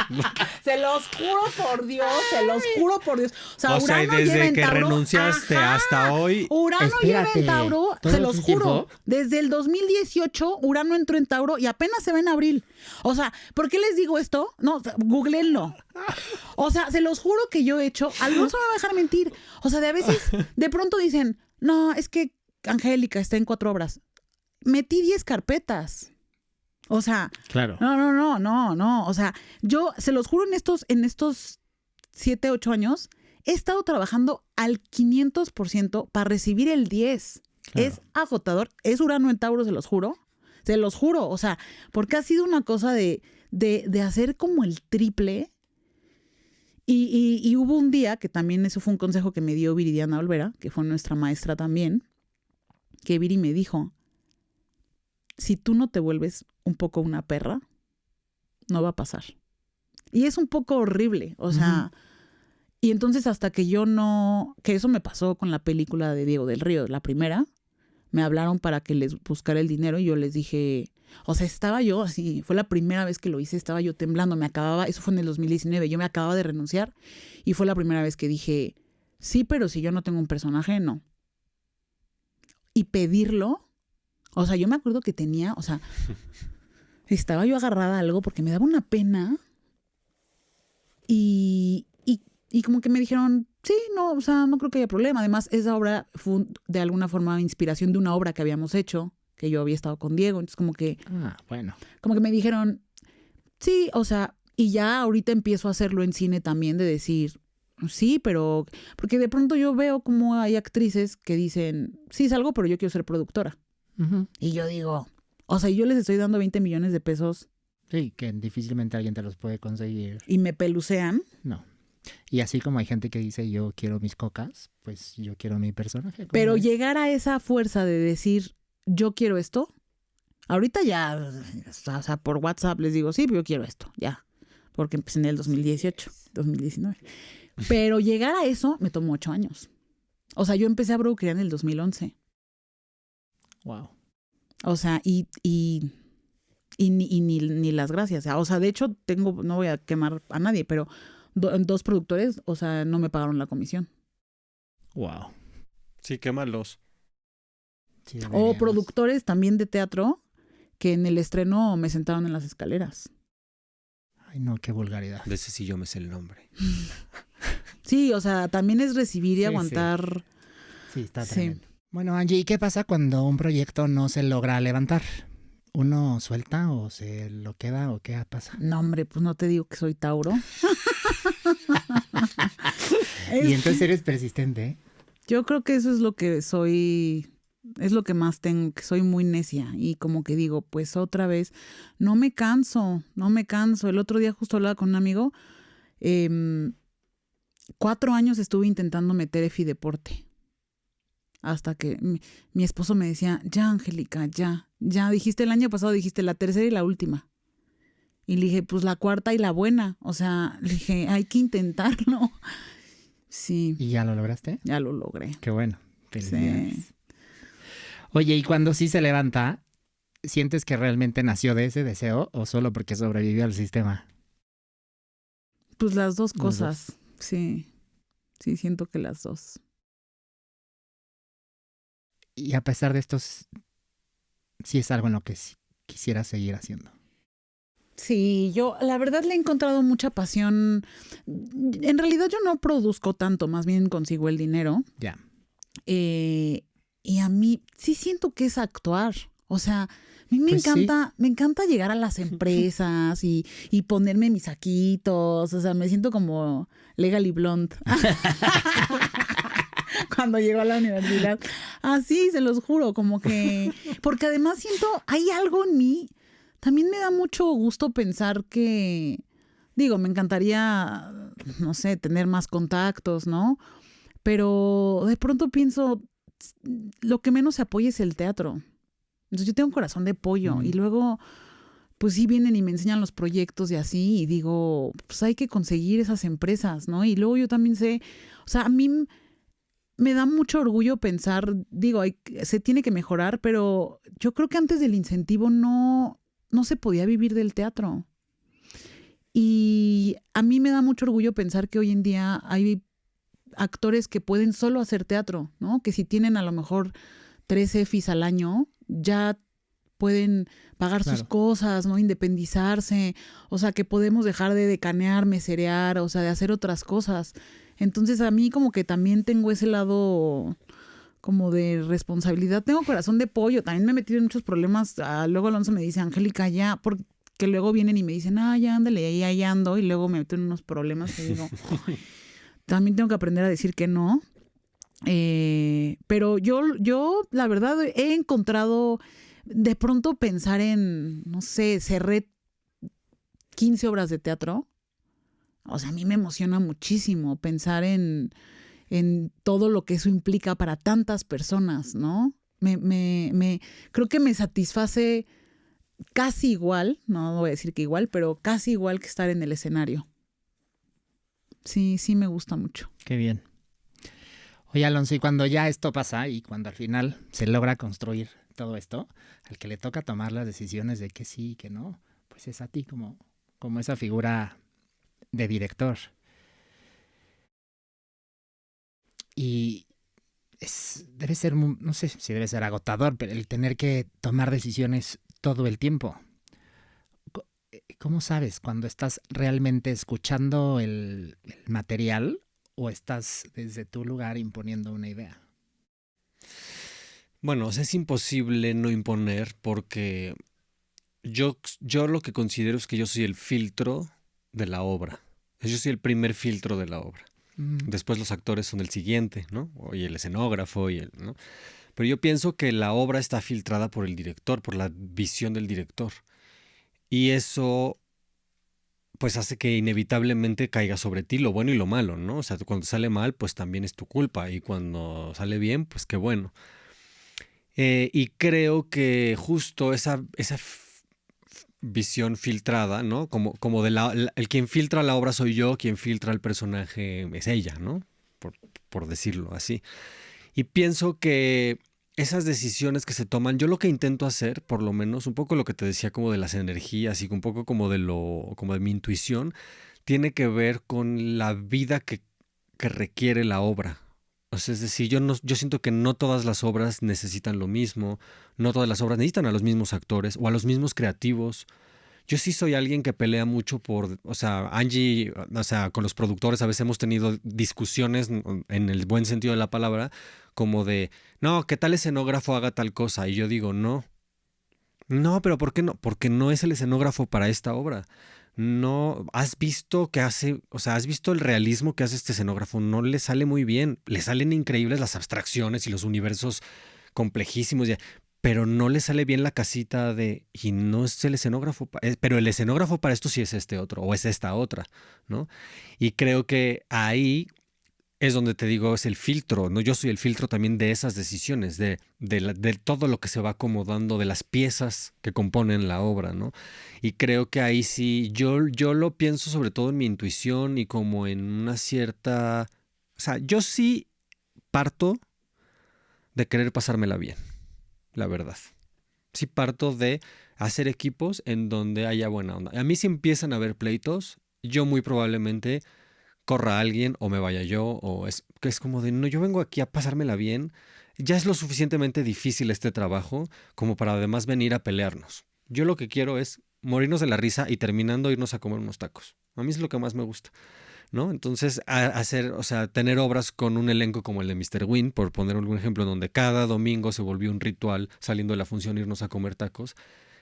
Se los juro por Dios, se los juro por Dios. O sea, Urano y desde lleva en que Tauro, renunciaste hasta hoy. Urano lleva en Tauro, se los juro. Tiempo? Desde el 2018, Urano entró en Tauro y apenas se ve en abril. O sea, ¿por qué les digo esto? No, googleenlo. O sea, se los juro que yo he hecho, Alonso no me va a dejar mentir. O sea, de a veces, de pronto dicen, no, es que Angélica está en 4 obras. Metí 10 carpetas. O sea, claro. No. O sea, yo se los juro, en estos 7, 8 años, he estado trabajando al 500% para recibir el 10. Claro. Es agotador. Es Urano en Tauro, se los juro. Se los juro. O sea, porque ha sido una cosa de hacer como el triple. Y hubo un día, que también eso fue un consejo que me dio Viridiana Olvera, que fue nuestra maestra también, que Viri me dijo, si tú no te vuelves un poco una perra, no va a pasar. Y es un poco horrible, o sea, y entonces hasta que yo no, que eso me pasó con la película de Diego del Río, la primera, me hablaron para que les buscara el dinero y yo les dije, o sea, estaba yo así, fue la primera vez que lo hice, estaba yo temblando, eso fue en el 2019, yo me acababa de renunciar y fue la primera vez que dije, sí, pero si yo no tengo un personaje, no. Y pedirlo, o sea, yo me acuerdo que tenía, o sea, estaba yo agarrada a algo porque me daba una pena y como que me dijeron, sí, no, o sea, no creo que haya problema. Además, esa obra fue de alguna forma inspiración de una obra que habíamos hecho, que yo había estado con Diego, entonces como que... bueno. Como que me dijeron, sí, o sea, y ya ahorita empiezo a hacerlo en cine también, de decir, sí, pero... Porque de pronto yo veo como hay actrices que dicen, sí, salgo, pero yo quiero ser productora. Y yo digo, o sea, yo les estoy dando 20 millones de pesos. Sí, que difícilmente alguien te los puede conseguir. Y me pelucean. No. Y así como hay gente que dice, yo quiero mis cocas, pues yo quiero mi personaje. Pero llegar a esa fuerza de decir, yo quiero esto, ahorita ya, o sea, por WhatsApp les digo, sí, pero yo quiero esto, ya. Porque empecé en el 2018, 2019. Pero llegar a eso me tomó 8 años. O sea, yo empecé a brokear en el 2011. Wow. O sea, y ni las gracias. O sea, de hecho, no voy a quemar a nadie, pero 2 productores, o sea, no me pagaron la comisión. Wow. Sí, quémalos. Sí, o productores también de teatro que en el estreno me sentaron en las escaleras. Ay, no, qué vulgaridad. De ese sí yo me sé el nombre. Sí, o sea, también es recibir y aguantar. Sí, está tremendo. Bueno, Angie, ¿y qué pasa cuando un proyecto no se logra levantar? ¿Uno suelta o se lo queda o qué pasa? No, hombre, pues no te digo que soy Tauro. Y entonces eres persistente, ¿eh? Yo creo que eso es lo que soy, es lo que más tengo, que soy muy necia. Y como que digo, pues otra vez, no me canso. El otro día justo hablaba con un amigo, 4 años estuve intentando meter EFI Deporte. Hasta que mi esposo me decía, ya, Angélica, ya, dijiste el año pasado, dijiste la tercera y la última. Y le dije, pues la cuarta y la buena. O sea, le dije, hay que intentarlo. Sí. ¿Y ya lo lograste? Ya lo logré. Qué bueno. Sí. Oye, ¿y cuando sí se levanta, sientes que realmente nació de ese deseo o solo porque sobrevivió al sistema? Pues las dos cosas. Sí. Sí, siento que las dos. Y a pesar de esto, sí es algo en lo que quisiera seguir haciendo. Sí, yo la verdad le he encontrado mucha pasión. En realidad yo no produzco tanto, más bien consigo el dinero. Ya. Y a mí sí siento que es actuar. O sea, a mí me encanta llegar a las empresas y ponerme mis saquitos. O sea, me siento como Legally Blonde. Cuando llego a la universidad. Así, se los juro, como que... Porque además siento, hay algo en mí. También me da mucho gusto pensar que... Digo, me encantaría, no sé, tener más contactos, ¿no? Pero de pronto pienso, lo que menos se apoya es el teatro. Entonces yo tengo un corazón de pollo y luego pues sí vienen y me enseñan los proyectos y así y digo, pues hay que conseguir esas empresas, ¿no? Y luego yo también sé, o sea, a mí me da mucho orgullo pensar, digo, se tiene que mejorar, pero yo creo que antes del incentivo no se podía vivir del teatro. Y a mí me da mucho orgullo pensar que hoy en día hay actores que pueden solo hacer teatro, ¿no? Que si tienen a lo mejor 3 EFIs al año, ya pueden pagar sus cosas, ¿no? Independizarse, o sea, que podemos dejar de decanear, meserear, o sea, de hacer otras cosas. Entonces a mí como que también tengo ese lado como de responsabilidad. Tengo corazón de pollo, también me he metido en muchos problemas. Luego Alonso me dice, Angélica, ya, porque luego vienen y me dicen, ya ándale, ahí ando, y luego me meto en unos problemas y digo, también tengo que aprender a decir que no. Pero yo la verdad he encontrado de pronto pensar en, no sé, cerré 15 obras de teatro. O sea, a mí me emociona muchísimo pensar en todo lo que eso implica para tantas personas, ¿no? Creo que me satisface casi igual, no voy a decir que igual, pero casi igual que estar en el escenario. Sí me gusta mucho. Qué bien. Oye, Alonso, y cuando ya esto pasa y cuando al final se logra construir todo esto, al que le toca tomar las decisiones de que sí y que no, pues es a ti como esa figura de director. Y debe ser, no sé si debe ser agotador, pero el tener que tomar decisiones todo el tiempo. ¿Cómo sabes cuando estás realmente escuchando el material o estás desde tu lugar imponiendo una idea? Bueno, es imposible no imponer porque yo lo que considero es que yo soy el filtro de la obra. Yo soy el primer filtro de la obra. Después los actores son el siguiente, ¿no? Y el escenógrafo, ¿no? Pero yo pienso que la obra está filtrada por el director, por la visión del director. Y eso pues hace que inevitablemente caiga sobre ti lo bueno y lo malo, ¿no? O sea, cuando sale mal, pues también es tu culpa. Y cuando sale bien, pues qué bueno. Y creo que justo esa visión filtrada, ¿no? Como de el quien filtra la obra soy yo, quien filtra el personaje es ella, ¿no? Por decirlo así. Y pienso que esas decisiones que se toman, yo lo que intento hacer, por lo menos, un poco lo que te decía como de las energías y un poco como de mi intuición, tiene que ver con la vida que requiere la obra. O sea, es decir, yo siento que no todas las obras necesitan lo mismo, no todas las obras necesitan a los mismos actores o a los mismos creativos. Yo sí soy alguien que pelea mucho o sea, Angie, o sea, con los productores a veces hemos tenido discusiones en el buen sentido de la palabra, como de, no, que tal escenógrafo haga tal cosa. Y yo digo, no, pero ¿por qué no? Porque no es el escenógrafo para esta obra. No, has visto el realismo que hace este escenógrafo, no le sale muy bien, le salen increíbles las abstracciones y los universos complejísimos, pero no le sale bien la casita y no es el escenógrafo, pero el escenógrafo para esto sí es este otro, o es esta otra, ¿no? Y creo que ahí es donde te digo, es el filtro, ¿no? Yo soy el filtro también de esas decisiones, de todo lo que se va acomodando, de las piezas que componen la obra, ¿no? Y creo que ahí sí, yo lo pienso sobre todo en mi intuición y como en una cierta... O sea, yo sí parto de querer pasármela bien, la verdad. Sí parto de hacer equipos en donde haya buena onda. A mí si empiezan a haber pleitos, yo muy probablemente corra a alguien o me vaya yo, o es como de, no, yo vengo aquí a pasármela bien, ya es lo suficientemente difícil este trabajo como para además venir a pelearnos. Yo lo que quiero es morirnos de la risa y terminando irnos a comer unos tacos. A mí es lo que más me gusta, ¿no? Entonces, tener obras con un elenco como el de Mr. Wynn, por poner algún ejemplo, donde cada domingo se volvió un ritual saliendo de la función irnos a comer tacos,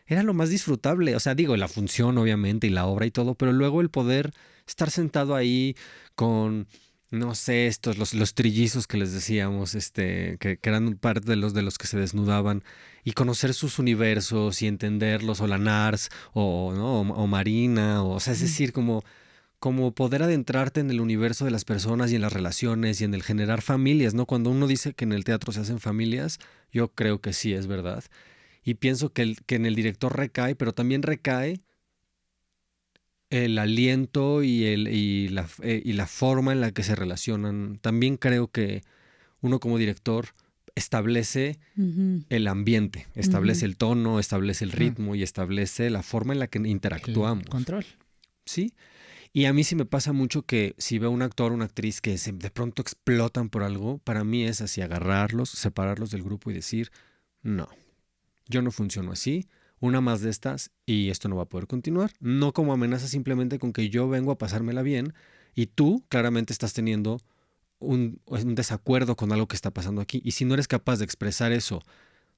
era lo más disfrutable. O sea, digo, la función obviamente y la obra y todo, pero luego el poder estar sentado ahí con, no sé, los trillizos que les decíamos, que eran parte de los que se desnudaban, y conocer sus universos y entenderlos, o la Nars, o Marina, o sea, es decir, como como poder adentrarte en el universo de las personas y en las relaciones y en el generar familias, ¿no? Cuando uno dice que en el teatro se hacen familias, yo creo que sí es verdad. Y pienso que en el director recae, pero también recae el aliento y la forma en la que se relacionan. También creo que uno como director establece el ambiente, establece el tono, establece el ritmo y establece la forma en la que interactuamos. El control. Sí. Y a mí sí me pasa mucho que si veo un actor o una actriz que de pronto explotan por algo, para mí es así agarrarlos, separarlos del grupo y decir, no, yo no funciono así, una más de estas y esto no va a poder continuar. No como amenaza, simplemente con que yo vengo a pasármela bien y tú claramente estás teniendo un desacuerdo con algo que está pasando aquí. Y si no eres capaz de expresar eso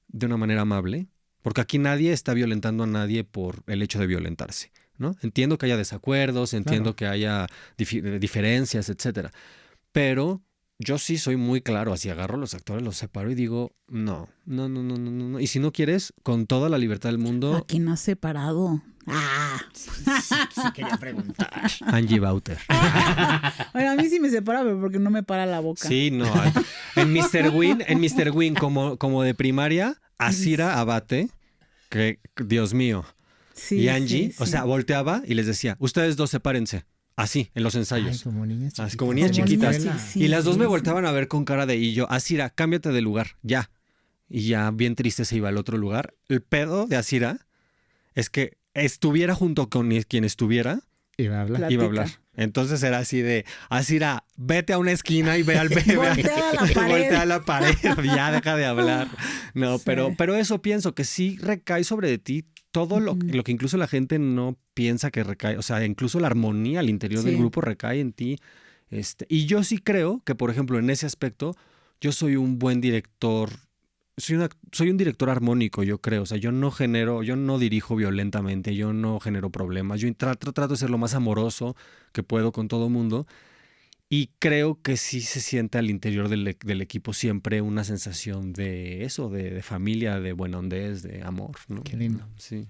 de una manera amable, porque aquí nadie está violentando a nadie por el hecho de violentarse, ¿no? Entiendo que haya desacuerdos, entiendo que haya diferencias, etcétera. Pero yo sí soy muy claro, así agarro a los actores, los separo y digo, no. Y si no quieres, con toda la libertad del mundo... Aquí no has separado. Sí, quería preguntar. Angie Bauter. Bueno, a mí sí me separa, pero porque no me para la boca. Sí, no. En Mr. Win, como de primaria, Asira Abate, que Dios mío. Sí, y Angie, sí. o sea, volteaba y les decía, ustedes dos sepárense. Así, en los ensayos. Ay, como niñas chiquitas. Así, como niñas chiquitas. Sí, y las dos sí, me volteaban a ver con cara de, y yo, Asira, cámbiate de lugar, ya. Y ya bien triste se iba al otro lugar. El pedo de Asira es que estuviera junto con quien estuviera, iba a hablar. iba a hablar. Entonces era así de, Asira, vete a una esquina y ve al bebé. Voltea a la pared, ya deja de hablar. No, sí. pero eso pienso que sí recae sobre de ti todo lo que incluso la gente no piensa que recae. O sea, incluso la armonía al interior del grupo recae en ti. Y yo sí creo que, por ejemplo, en ese aspecto, yo soy un buen director. Soy un director armónico, yo creo. O sea, yo no dirijo violentamente, yo no genero problemas. Yo trato de ser lo más amoroso que puedo con todo mundo. Y creo que sí se siente al interior del equipo siempre una sensación de eso, de familia, de buena hondez, de amor, ¿no? Qué lindo. Sí.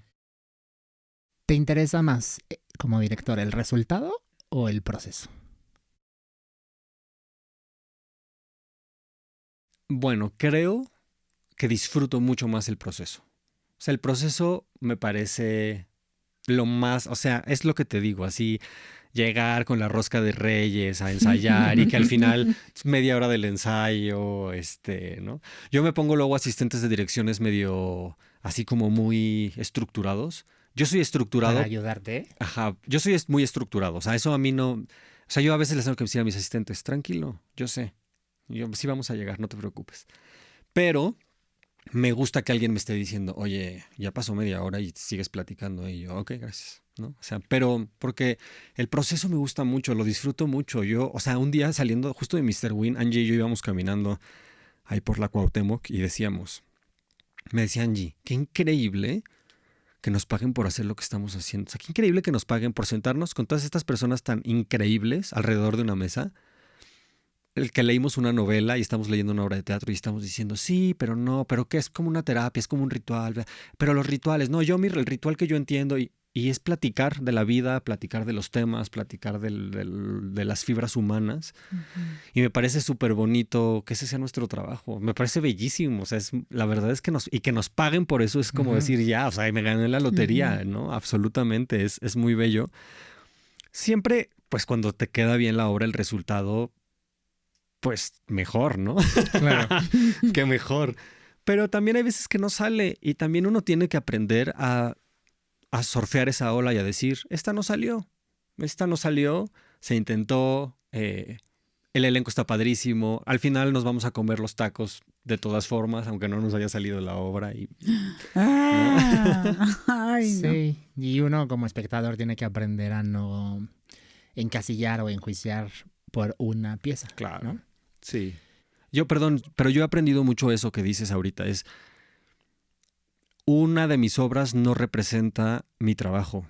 ¿Te interesa más como director el resultado o el proceso? Bueno, creo que disfruto mucho más el proceso. O sea, el proceso me parece lo más, o sea, es lo que te digo, así llegar con la rosca de Reyes a ensayar y que al final media hora del ensayo, ¿no? Yo me pongo luego asistentes de direcciones medio así como muy estructurados. Yo soy estructurado. ¿Para ayudarte? Ajá, yo soy muy estructurado, o sea, eso a mí no... O sea, yo a veces les tengo que decir a mis asistentes, tranquilo, yo sé, sí vamos a llegar, no te preocupes. Pero me gusta que alguien me esté diciendo, oye, ya pasó media hora y sigues platicando. Y yo, ok, gracias, ¿no? O sea, pero porque el proceso me gusta mucho, lo disfruto mucho. Yo, o sea, un día saliendo justo de Mr. Win, Angie y yo íbamos caminando ahí por la Cuauhtémoc y me decía Angie, qué increíble que nos paguen por hacer lo que estamos haciendo. O sea, qué increíble que nos paguen por sentarnos con todas estas personas tan increíbles alrededor de una mesa. El que leímos una novela y estamos leyendo una obra de teatro y estamos diciendo, sí, pero no, pero que es como una terapia, es como un ritual. Pero los rituales, no, el ritual que yo entiendo y es platicar de la vida, platicar de los temas, platicar de las fibras humanas. Y me parece súper bonito que ese sea nuestro trabajo. Me parece bellísimo. O sea, la verdad es que nos paguen por eso es como decir, ya, o sea, me gané la lotería, ¿no? Absolutamente, es muy bello. Siempre, pues cuando te queda bien la obra, el resultado... pues mejor, ¿no? Claro. Qué mejor. Pero también hay veces que no sale y también uno tiene que aprender a surfear esa ola y a decir, esta no salió, se intentó, el elenco está padrísimo, al final nos vamos a comer los tacos de todas formas, aunque no nos haya salido la obra. Ay, no. Sí, y uno como espectador tiene que aprender a no encasillar o enjuiciar por una pieza. Claro, ¿no? Sí. Pero yo he aprendido mucho eso que dices ahorita. Una de mis obras no representa mi trabajo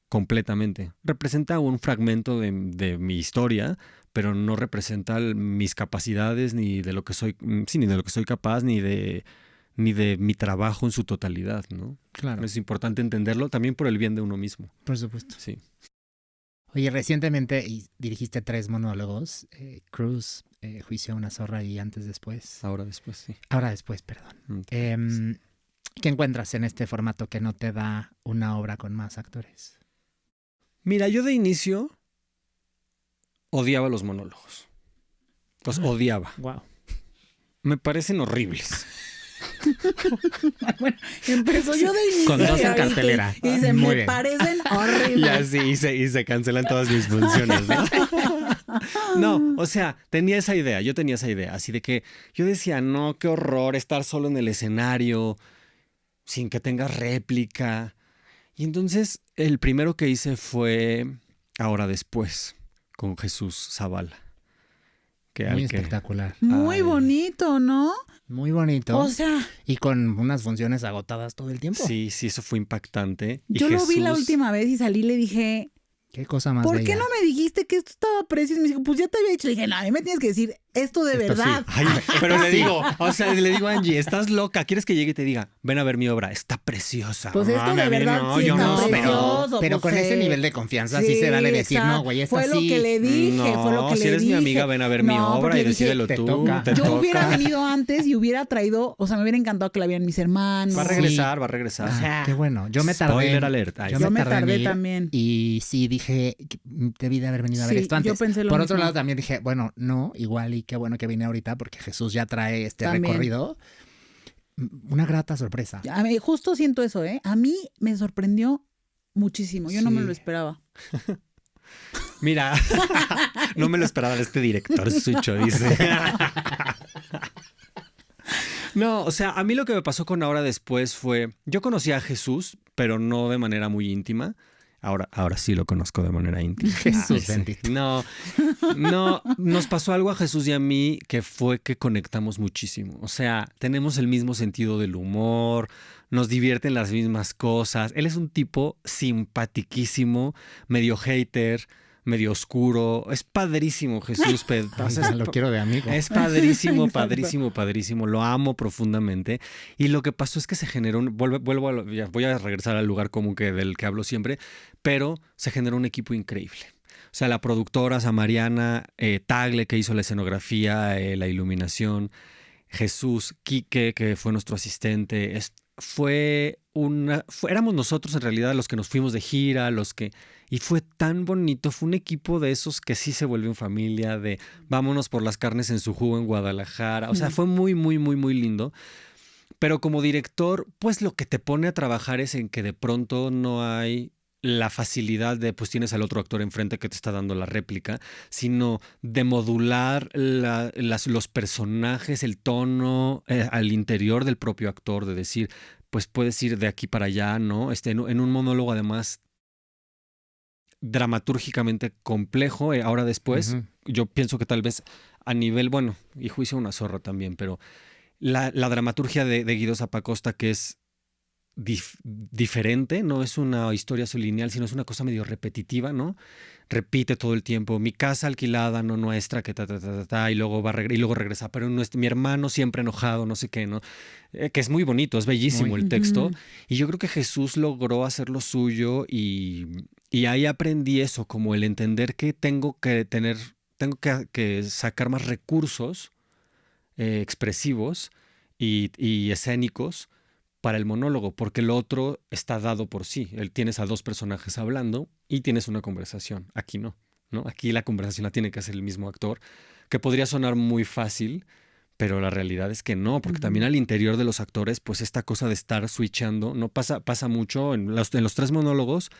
completamente. Representa un fragmento de mi historia, pero no representa mis capacidades ni de lo que soy, ni de lo que soy capaz, ni de mi trabajo en su totalidad, ¿no? Claro. Es importante entenderlo también por el bien de uno mismo. Por supuesto. Sí. Oye, recientemente dirigiste 3 monólogos, Cruz, Juicio a una zorra y Antes Después. Ahora después, sí. Ahora después, perdón. ¿Qué encuentras en este formato que no te da una obra con más actores? Mira, yo de inicio odiaba los monólogos. Los odiaba. Wow. Me parecen horribles. Bueno, empezó yo de inicio. Con 2 en ahorita, cartelera. Y dice, Muy me bien. parecen horribles. Ya sí, y se cancelan todas mis funciones, ¿no? No, o sea, yo tenía esa idea, así de que yo decía, no, qué horror estar solo en el escenario, sin que tengas réplica. Y entonces el primero que hice fue Ahora Después, con Jesús Zavala. Muy espectacular. Muy bonito, ¿no? Muy bonito. O sea, y con unas funciones agotadas todo el tiempo. Sí, eso fue impactante. Y yo lo vi la Jesús- última vez y salí y le dije, Qué cosa más ¿por bella. qué no me dijiste que esto estaba precioso? Y me dijo, pues ya te había dicho. Le dije, no, a mí me tienes que decir esto de Esto sí. verdad. Ay, pero le digo, le digo a Angie, estás loca, ¿quieres que llegue y te diga, ven a ver mi obra? Está preciosa. Pues esto Mami, de a mí verdad no, sí yo está no, precioso. Pero pues, con ese nivel de confianza sí se vale decir, exacto. no, güey, esta Fue lo sí. que le dije, No, fue lo que si le eres dije. mi amiga, ven a ver mi No, obra porque y le dije, decídelo te tú. toca. Te yo toca. hubiera venido antes y hubiera traído, o sea, me hubiera encantado que la vieran mis hermanos. Va a regresar, va a regresar. O sea, Qué bueno. Yo me tardé. Spoiler alert. Ay, Yo me en tardé ir también. Y sí dije, debí de haber venido a ver Sí, esto antes. yo pensé lo Por otro mismo. lado también dije, bueno, no, igual y qué bueno que vine ahorita porque Jesús ya trae este También. recorrido. Una grata sorpresa. A mí, justo siento eso, ¿eh? A mí me sorprendió muchísimo. Yo no me Sí. lo esperaba. Mira, no me lo esperaba de este director Sucho, dice. No, o sea, a mí lo que me pasó con Ahora Después fue, yo conocí a Jesús, pero no de manera muy íntima. Ahora sí lo conozco de manera íntima. Jesús Sí. bendito. No, nos pasó algo a Jesús y a mí que fue que conectamos muchísimo. O sea, tenemos el mismo sentido del humor, nos divierten las mismas cosas. Él es un tipo simpatiquísimo, medio hater, medio oscuro. Es padrísimo, Jesús. Ay, ya lo quiero de amigo. Es padrísimo, Exacto. padrísimo, padrísimo. Lo amo profundamente. Y lo que pasó es que se generó voy a regresar al lugar común del que hablo siempre, pero se generó un equipo increíble. O sea, la productora Samariana, Tagle, que hizo la escenografía, la iluminación, Jesús, Quique, que fue nuestro asistente. Éramos nosotros en realidad los que nos fuimos de gira, y fue tan bonito, fue un equipo de esos que sí se vuelven familia, de vámonos por las carnes en su jugo en Guadalajara. O sea, fue muy, muy, muy, muy lindo. Pero como director, pues lo que te pone a trabajar es en que de pronto no hay la facilidad de, pues tienes al otro actor enfrente que te está dando la réplica, sino de modular los personajes, el tono al interior del propio actor, de decir, pues puedes ir de aquí para allá, ¿no? En un monólogo además dramatúrgicamente complejo. Ahora después, Ujú. yo pienso que tal vez a nivel, bueno, y Juicio a una zorra también, pero la dramaturgia de Guido Zappacosta, que es diferente, no es una historia lineal, sino es una cosa medio repetitiva, ¿no? Repite todo el tiempo, mi casa alquilada, no nuestra, que y luego y luego regresa, pero mi hermano siempre enojado, no sé qué, ¿no? Que es muy bonito, es bellísimo el texto. Y yo creo que Jesús logró hacer lo suyo y ahí aprendí eso, como el entender que tengo que sacar más recursos expresivos y escénicos para el monólogo, porque el otro está dado por sí. Tienes a 2 personajes hablando y tienes una conversación. Aquí no, ¿no? Aquí la conversación la tiene que hacer el mismo actor, que podría sonar muy fácil, pero la realidad es que no, porque también al interior de los actores, pues esta cosa de estar switchando, no pasa mucho en los 3 monólogos,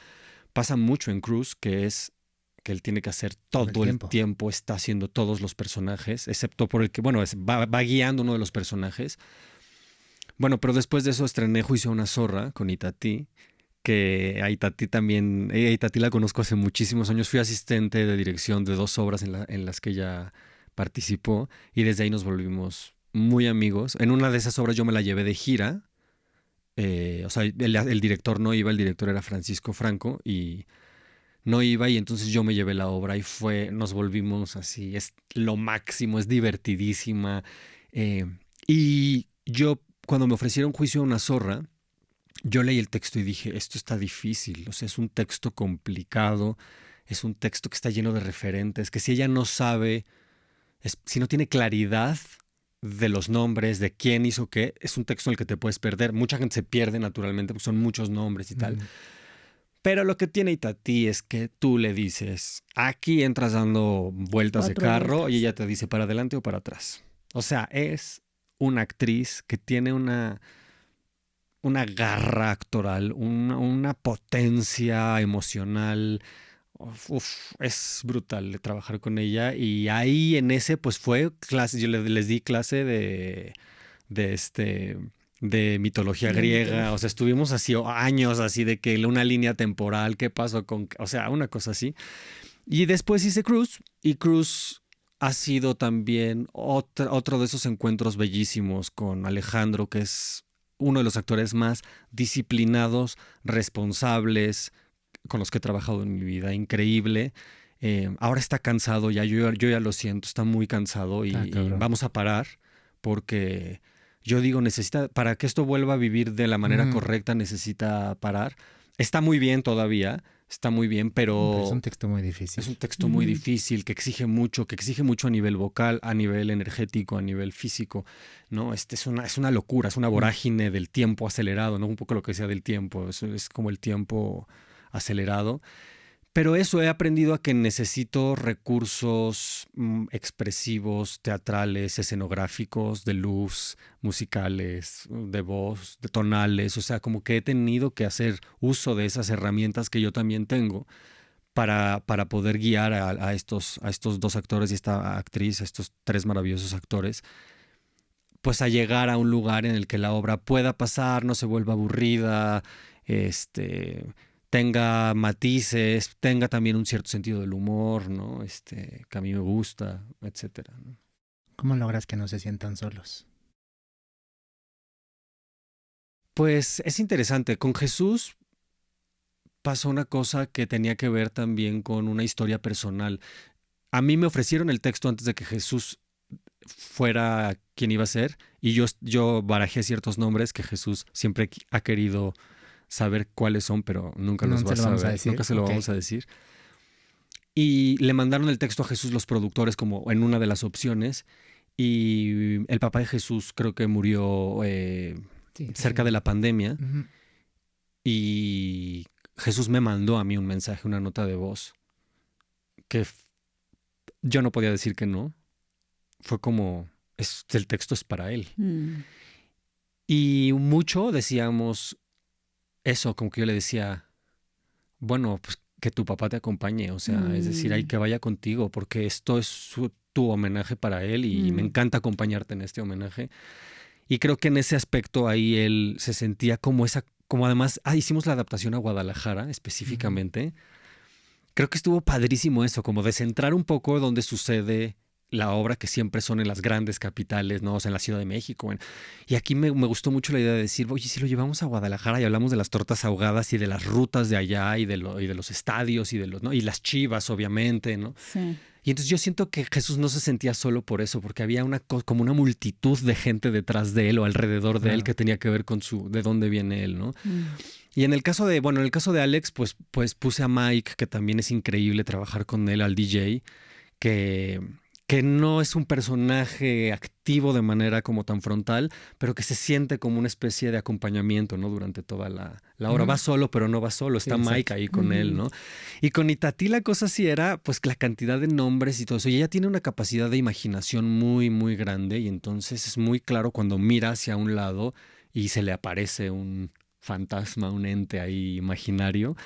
pasa mucho en Cruz, que es que él tiene que hacer todo el tiempo, está haciendo todos los personajes, excepto por el que, bueno, va guiando uno de los personajes. Bueno, pero después de eso estrené Juicio a una zorra con Itatí, que a Itatí también, a Itatí la conozco hace muchísimos años, fui asistente de dirección de 2 obras en las que ella participó y desde ahí nos volvimos muy amigos. En una de esas obras yo me la llevé de gira, o sea, el director no iba, el director era Francisco Franco y no iba y entonces yo me llevé la obra y nos volvimos así, es lo máximo, es divertidísima. Y yo, cuando me ofrecieron Juicio a una zorra, yo leí el texto y dije, esto está difícil, o sea, es un texto complicado, es un texto que está lleno de referentes, que si ella no sabe, si no tiene claridad de los nombres, de quién hizo qué, es un texto en el que te puedes perder. Mucha gente se pierde naturalmente porque son muchos nombres y tal. Pero lo que tiene Itatí es que tú le dices, aquí entras dando vueltas de carro y ella te dice para adelante o para atrás. O sea, es una actriz que tiene una garra actoral, una potencia emocional. Es brutal trabajar con ella. Y ahí en ese pues fue clase, yo les di clase de mitología griega. O sea, estuvimos así años así de que una línea temporal, qué pasó con, o sea, una cosa así. Y después hice Cruz, y Cruz ha sido también otro de esos encuentros bellísimos con Alejandro, que es uno de los actores más disciplinados, responsables, con los que he trabajado en mi vida, increíble. Ahora está cansado ya, yo ya lo siento, está muy cansado y vamos a parar porque yo digo, para que esto vuelva a vivir de la manera correcta, necesita parar. Está muy bien todavía, está muy bien, pero es un texto muy difícil. Es un texto muy difícil, que exige mucho a nivel vocal, a nivel energético, a nivel físico, ¿no? Es una locura, es una vorágine del tiempo acelerado, ¿no? Un poco lo que sea del tiempo, es como el tiempo acelerado. Pero eso, he aprendido a que necesito recursos expresivos, teatrales, escenográficos, de luz, musicales, de voz, de tonales. O sea, como que he tenido que hacer uso de esas herramientas que yo también tengo para poder guiar a estos dos actores y esta actriz, a estos tres maravillosos actores, pues a llegar a un lugar en el que la obra pueda pasar, no se vuelva aburrida, tenga matices, tenga también un cierto sentido del humor, ¿no? Que a mí me gusta, etcétera, ¿no? ¿Cómo logras que no se sientan solos? Pues es interesante. Con Jesús pasó una cosa que tenía que ver también con una historia personal. A mí me ofrecieron el texto antes de que Jesús fuera quien iba a ser, y yo barajé ciertos nombres que Jesús siempre ha querido saber cuáles son, pero nunca los va a saber, nunca se lo vamos a decir. Y le mandaron el texto a Jesús los productores como en una de las opciones, y el papá de Jesús creo que murió cerca de la pandemia, y Jesús me mandó a mí un mensaje, una nota de voz, que yo no podía decir que no. Fue como, el texto es para él. Y mucho decíamos eso, como que yo le decía, bueno, pues que tu papá te acompañe, o sea, es decir, hay que vaya contigo, porque esto es tu homenaje para él y me encanta acompañarte en este homenaje. Y creo que en ese aspecto ahí él se sentía como además, hicimos la adaptación a Guadalajara específicamente. Creo que estuvo padrísimo eso, como descentrar un poco donde sucede la obra, que siempre son en las grandes capitales, ¿no? O sea, en la Ciudad de México. Y aquí me gustó mucho la idea de decir, oye, si lo llevamos a Guadalajara y hablamos de las tortas ahogadas y de las rutas de allá y de los estadios y ¿no? Y las chivas, obviamente, ¿no? Sí. Y entonces yo siento que Jesús no se sentía solo por eso, porque había como una multitud de gente detrás de él o alrededor de él que tenía que ver con de dónde viene él, ¿no? Y en el caso de Alex, pues puse a Mike, que también es increíble trabajar con él, al DJ, que no es un personaje activo de manera como tan frontal, pero que se siente como una especie de acompañamiento, ¿no? Durante toda la obra. Va solo, pero no va solo. Está Mike ahí con él, ¿no? Y con Itatí la cosa sí era, pues, la cantidad de nombres y todo eso. Y ella tiene una capacidad de imaginación muy, muy grande, y entonces es muy claro cuando mira hacia un lado y se le aparece un fantasma, un ente ahí imaginario,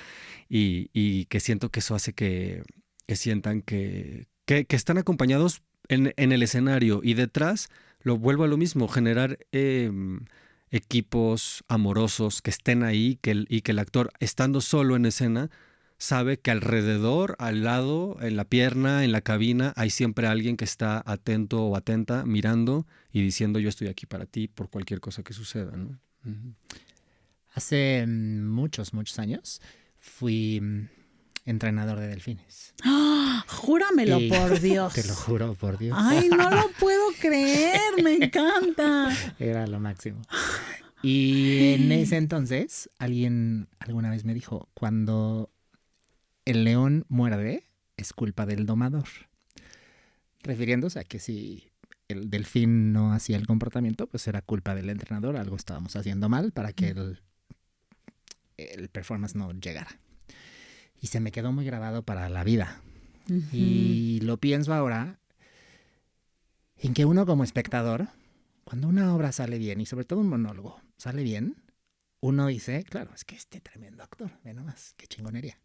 y que siento que eso hace que sientan que están acompañados en el escenario, y detrás lo vuelvo a lo mismo, generar equipos amorosos que estén ahí, y que el actor, estando solo en escena, sabe que alrededor, al lado, en la pierna, en la cabina, hay siempre alguien que está atento o atenta, mirando y diciendo, yo estoy aquí para ti por cualquier cosa que suceda, ¿no? Hace muchos años fui entrenador de delfines. ¡Ah! Júramelo, por Dios. Te lo juro por Dios. Ay, no lo puedo creer, me encanta. Era lo máximo. Y en ese entonces, alguien alguna vez me dijo, cuando el león muerde, es culpa del domador. Refiriéndose a que si el delfín no hacía el comportamiento, pues era culpa del entrenador, algo estábamos haciendo mal para que el performance no llegara. Y se me quedó muy grabado para la vida. Uh-huh. Y lo pienso ahora en que uno como espectador, cuando una obra sale bien, y sobre todo un monólogo sale bien, uno dice, claro, es que este tremendo actor, ve nomás, qué chingonería.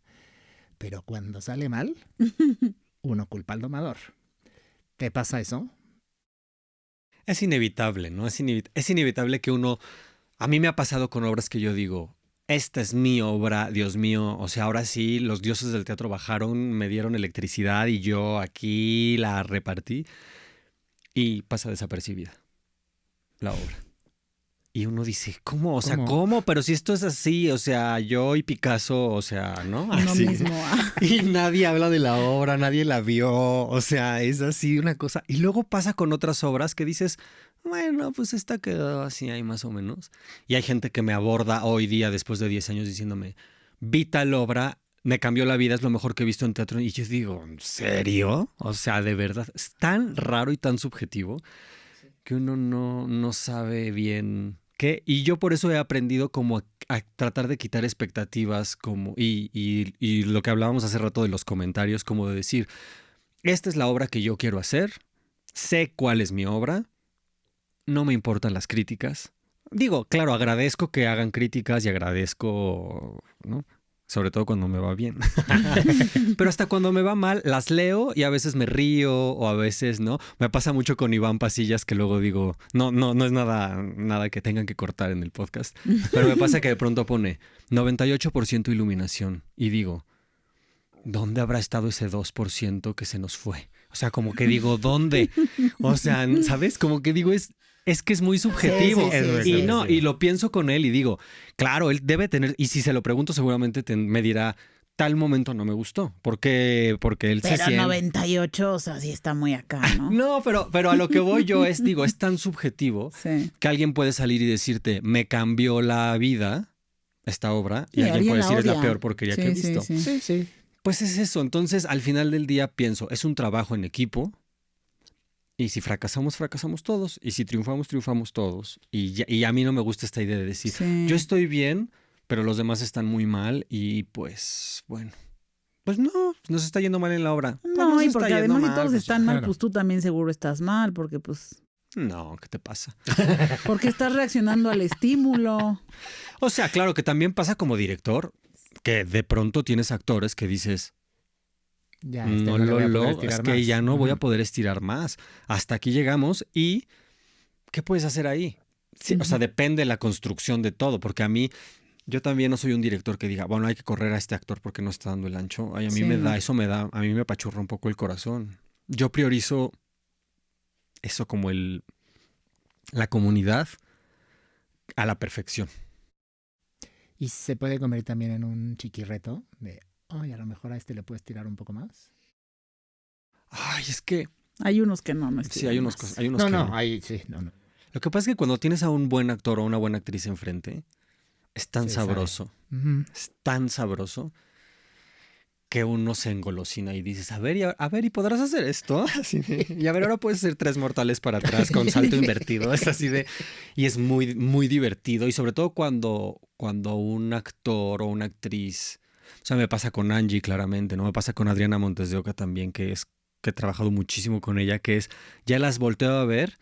Pero cuando sale mal, uno culpa al domador. ¿Te pasa eso? Es inevitable, ¿no? Es inevitable que uno... A mí me ha pasado con obras que yo digo, esta es mi obra, Dios mío. O sea, ahora sí, los dioses del teatro bajaron, me dieron electricidad y yo aquí la repartí. Y pasa desapercibida la obra. Y uno dice, ¿cómo? O sea, ¿cómo? Pero si esto es así, o sea, yo y Picasso, o sea, ¿no? Así. Mismo. Y nadie habla de la obra, nadie la vio, o sea, es así una cosa. Y luego pasa con otras obras que dices, bueno, pues esta quedó así ahí más o menos. Y hay gente que me aborda hoy día, después de 10 años, diciéndome, vi tal obra, me cambió la vida, es lo mejor que he visto en teatro. Y yo digo, ¿en serio? O sea, de verdad, es tan raro y tan subjetivo que uno no sabe bien... ¿Qué? Y yo por eso he aprendido como a tratar de quitar expectativas como y lo que hablábamos hace rato de los comentarios, como de decir, esta es la obra que yo quiero hacer, sé cuál es mi obra, no me importan las críticas. Digo, claro, agradezco que hagan críticas y agradezco, ¿no? Sobre todo cuando me va bien. Pero hasta cuando me va mal, las leo y a veces me río o a veces no. Me pasa mucho con Iván Pasillas que luego digo, no es nada que tengan que cortar en el podcast. Pero me pasa que de pronto pone 98% iluminación y digo, ¿dónde habrá estado ese 2% que se nos fue? O sea, como que digo, ¿dónde? O sea, ¿sabes? Como que digo, es que es muy subjetivo. Sí. Y lo pienso con él y digo, claro, él debe tener, y si se lo pregunto seguramente me dirá, tal momento no me gustó. Porque él pero se siente... 98, o sea, sí está muy acá, ¿no? No, pero a lo que voy yo es tan subjetivo que alguien puede salir y decirte, me cambió la vida esta obra, y alguien puede decir, es la peor porquería que he visto. Sí. Pues es eso. Entonces, al final del día pienso, es un trabajo en equipo. Y si fracasamos, fracasamos todos. Y si triunfamos, triunfamos todos. Y a mí no me gusta esta idea de decir, yo estoy bien, pero los demás están muy mal. Y pues, bueno, pues no, nos está yendo mal en la obra. No, pues y porque además si todos pues, están mal, claro. Pues tú también seguro estás mal, porque pues... No, ¿qué te pasa? Porque estás reaccionando al estímulo. O sea, claro que también pasa como director, que de pronto tienes actores que dices... Ya, no lo logro, es que ya no voy a poder estirar más. Hasta aquí llegamos y ¿qué puedes hacer ahí? Sí, o sea, depende de la construcción de todo, porque a mí, yo también no soy un director que diga, bueno, hay que correr a este actor porque no está dando el ancho. Ay, a mí a mí me apachurra un poco el corazón. Yo priorizo eso como la comunidad a la perfección. Y se puede convertir también en un chiquirreto de... Ay, a lo mejor a este le puedes tirar un poco más. Ay, es que... Hay unos que no. Sí, hay unos que no. Lo que pasa es que cuando tienes a un buen actor o una buena actriz enfrente, es tan sabroso. Es tan sabroso que uno se engolosina y dices, a ver, ¿y podrás hacer esto? Así de, y a ver, ahora puedes hacer 3 mortales para atrás con salto invertido. Es así de... Y es muy, muy divertido. Y sobre todo cuando un actor o una actriz... O sea, me pasa con Angie claramente, ¿no? Me pasa con Adriana Montes de Oca también, que he trabajado muchísimo con ella, que es, ya las volteo a ver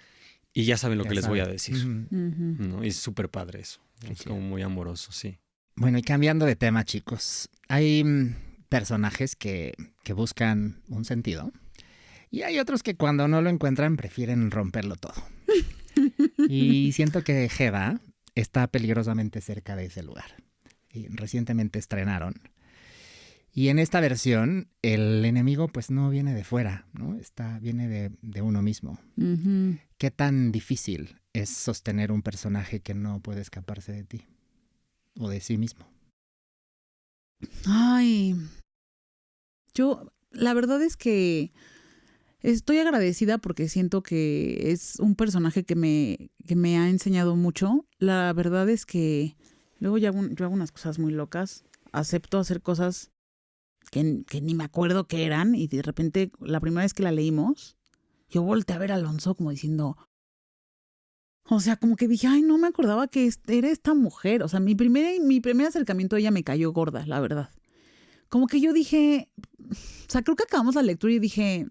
y ya saben lo que les voy a decir. ¿No? Y es súper padre eso. Es como muy amoroso, sí. Bueno, y cambiando de tema, chicos, hay personajes que buscan un sentido y hay otros que cuando no lo encuentran prefieren romperlo todo. Y siento que Hedda está peligrosamente cerca de ese lugar. Y recientemente estrenaron. Y en esta versión, el enemigo pues no viene de fuera, ¿no? Viene de uno mismo. ¿Qué tan difícil es sostener un personaje que no puede escaparse de ti? O de sí mismo. Ay, la verdad es que estoy agradecida porque siento que es un personaje que me ha enseñado mucho. La verdad es que luego yo hago unas cosas muy locas. Acepto hacer cosas que ni me acuerdo qué eran, y de repente la primera vez que la leímos, yo volteé a ver a Alonso como diciendo, o sea, como que dije, ay, no me acordaba que era esta mujer. O sea, mi primer acercamiento a ella me cayó gorda, la verdad. Como que yo dije, o sea, creo que acabamos la lectura y dije,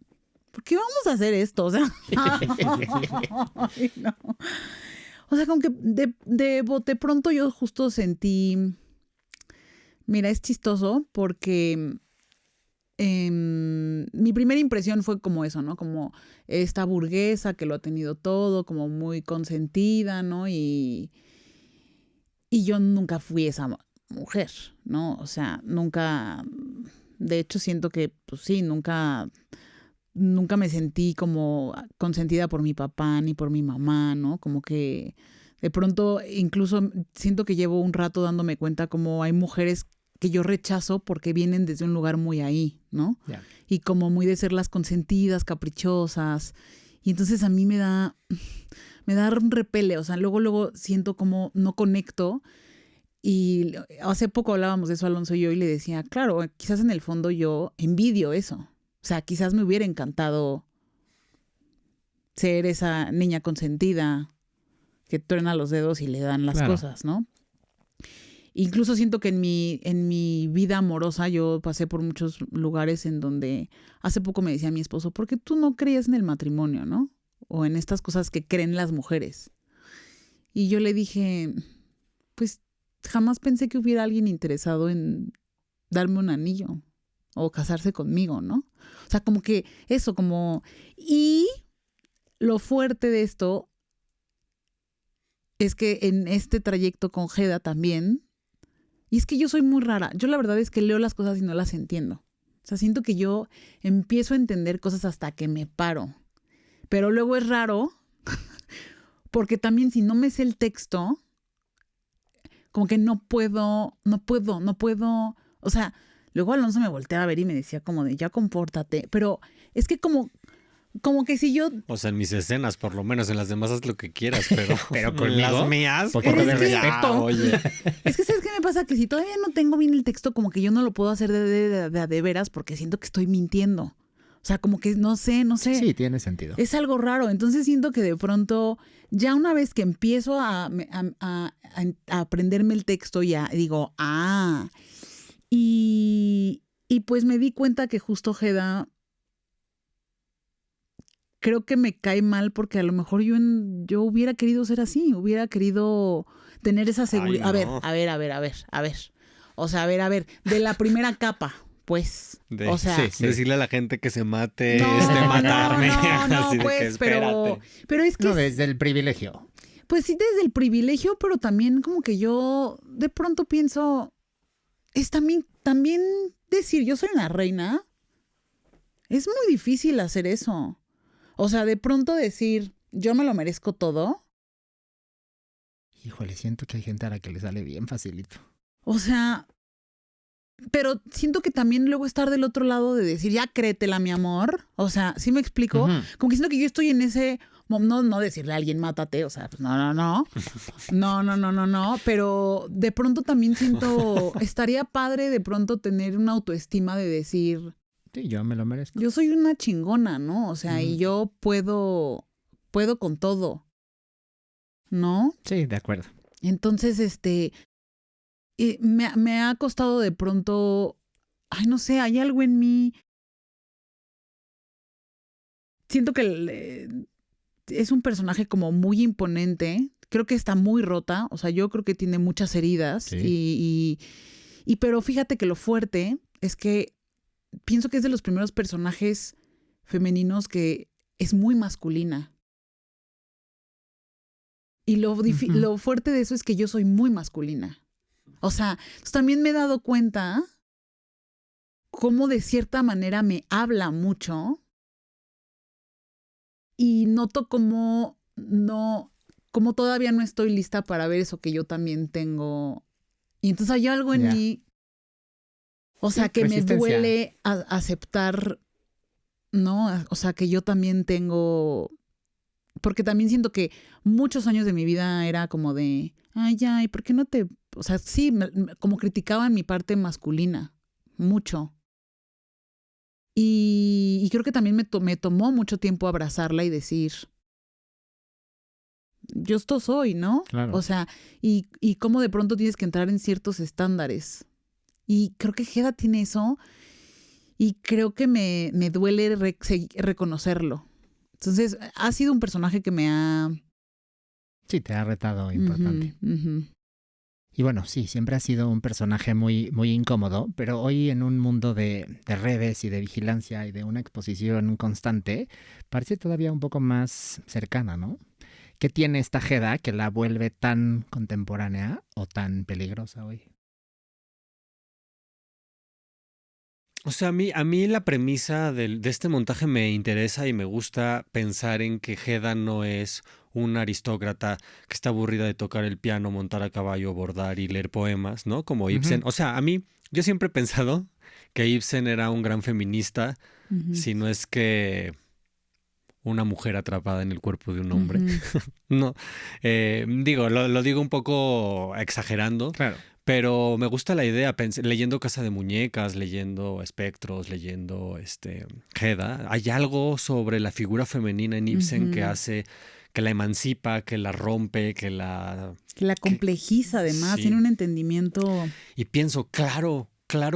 ¿por qué vamos a hacer esto? O sea, ay, no. O sea, como que de bote pronto yo justo sentí, mira, es chistoso porque mi primera impresión fue como eso, ¿no? Como esta burguesa que lo ha tenido todo, como muy consentida, ¿no? Y yo nunca fui esa mujer, ¿no? O sea, nunca, de hecho siento que, pues sí, nunca me sentí como consentida por mi papá ni por mi mamá, ¿no? Como que de pronto incluso siento que llevo un rato dándome cuenta como hay mujeres que yo rechazo porque vienen desde un lugar muy ahí, ¿no? Yeah. Y como muy de ser las consentidas, caprichosas. Y entonces a mí me da un repele, o sea, luego siento como no conecto. Y hace poco hablábamos de eso Alonso y yo y le decía, claro, quizás en el fondo yo envidio eso. O sea, quizás me hubiera encantado ser esa niña consentida que truena los dedos y le dan las cosas, ¿no? Incluso siento que en mi vida amorosa yo pasé por muchos lugares en donde hace poco me decía mi esposo, ¿por qué tú no creías en el matrimonio, no? O en estas cosas que creen las mujeres. Y yo le dije, pues jamás pensé que hubiera alguien interesado en darme un anillo o casarse conmigo, ¿no? O sea, como que eso, como... Y lo fuerte de esto es que en este trayecto con Jeda también... Y es que yo soy muy rara. Yo la verdad es que leo las cosas y no las entiendo. O sea, siento que yo empiezo a entender cosas hasta que me paro. Pero luego es raro porque también si no me sé el texto, como que no puedo. O sea, luego Alonso me volteaba a ver y me decía como de ya compórtate. Pero es que como que si yo... O sea, en mis escenas, por lo menos, en las demás haz lo que quieras, pero conmigo, las mías, poquito de respeto. Oye. Es que ¿sabes qué me pasa? Que si todavía no tengo bien el texto, como que yo no lo puedo hacer de veras porque siento que estoy mintiendo. O sea, como que no sé. Sí, tiene sentido. Es algo raro. Entonces siento que de pronto, ya una vez que empiezo a aprenderme el texto, ya digo, y pues me di cuenta que justo Jeda... Creo que me cae mal porque a lo mejor yo hubiera querido ser así, hubiera querido tener esa seguridad. Ay, no. A ver. O sea, a ver, de la primera capa, pues. O sea, decirle a la gente que se mate, no, matarme. No, así pues, de que, espérate. pero es que... No, desde el privilegio. Pues sí, desde el privilegio, pero también como que yo de pronto pienso, es también decir yo soy una reina, es muy difícil hacer eso. O sea, de pronto decir, yo me lo merezco todo. Híjole, siento que hay gente a la que le sale bien facilito. O sea, pero siento que también luego estar del otro lado de decir, ya créetela, mi amor. O sea, ¿sí me explico? Uh-huh. Como que siento que yo estoy en ese... No decirle a alguien, mátate. O sea, pues no. No. Pero de pronto también siento... Estaría padre de pronto tener una autoestima de decir... Sí, yo me lo merezco. Yo soy una chingona, ¿no? O sea, y yo puedo con todo, ¿no? Sí, de acuerdo. Entonces, me ha costado de pronto, ay, no sé, hay algo en mí. Siento que es un personaje como muy imponente. Creo que está muy rota. O sea, yo creo que tiene muchas heridas. Sí. Pero fíjate que lo fuerte es que pienso que es de los primeros personajes femeninos que es muy masculina. Y lo fuerte de eso es que yo soy muy masculina. O sea, también me he dado cuenta cómo de cierta manera me habla mucho y noto como todavía no estoy lista para ver eso que yo también tengo. Y entonces hay algo en mí... O sea, que me duele aceptar, ¿no? O sea, que yo también tengo... Porque también siento que muchos años de mi vida era como de... Ay, ¿por qué no te...? O sea, sí, como criticaban mi parte masculina. Mucho. Y creo que también me tomó mucho tiempo abrazarla y decir, yo esto soy, ¿no? Claro. O sea, y cómo de pronto tienes que entrar en ciertos estándares. Y creo que Hedda tiene eso y creo que me duele reconocerlo. Entonces, ha sido un personaje que me ha... Sí, te ha retado importante. Uh-huh. Y bueno, sí, siempre ha sido un personaje muy, muy incómodo, pero hoy en un mundo de redes y de vigilancia y de una exposición constante, parece todavía un poco más cercana, ¿no? ¿Qué tiene esta Hedda que la vuelve tan contemporánea o tan peligrosa hoy? O sea, a mí la premisa de este montaje me interesa y me gusta pensar en que Hedda no es una aristócrata que está aburrida de tocar el piano, montar a caballo, bordar y leer poemas, ¿no? Como Ibsen. O sea, yo siempre he pensado que Ibsen era un gran feminista, si no es que una mujer atrapada en el cuerpo de un hombre. No, digo, lo digo un poco exagerando. Claro. Pero me gusta la idea, leyendo Casa de Muñecas, leyendo Espectros, leyendo Hedda. Hay algo sobre la figura femenina en Ibsen que hace, que la emancipa, que la rompe, que la complejiza además, sí. Tiene un entendimiento... Y pienso, claro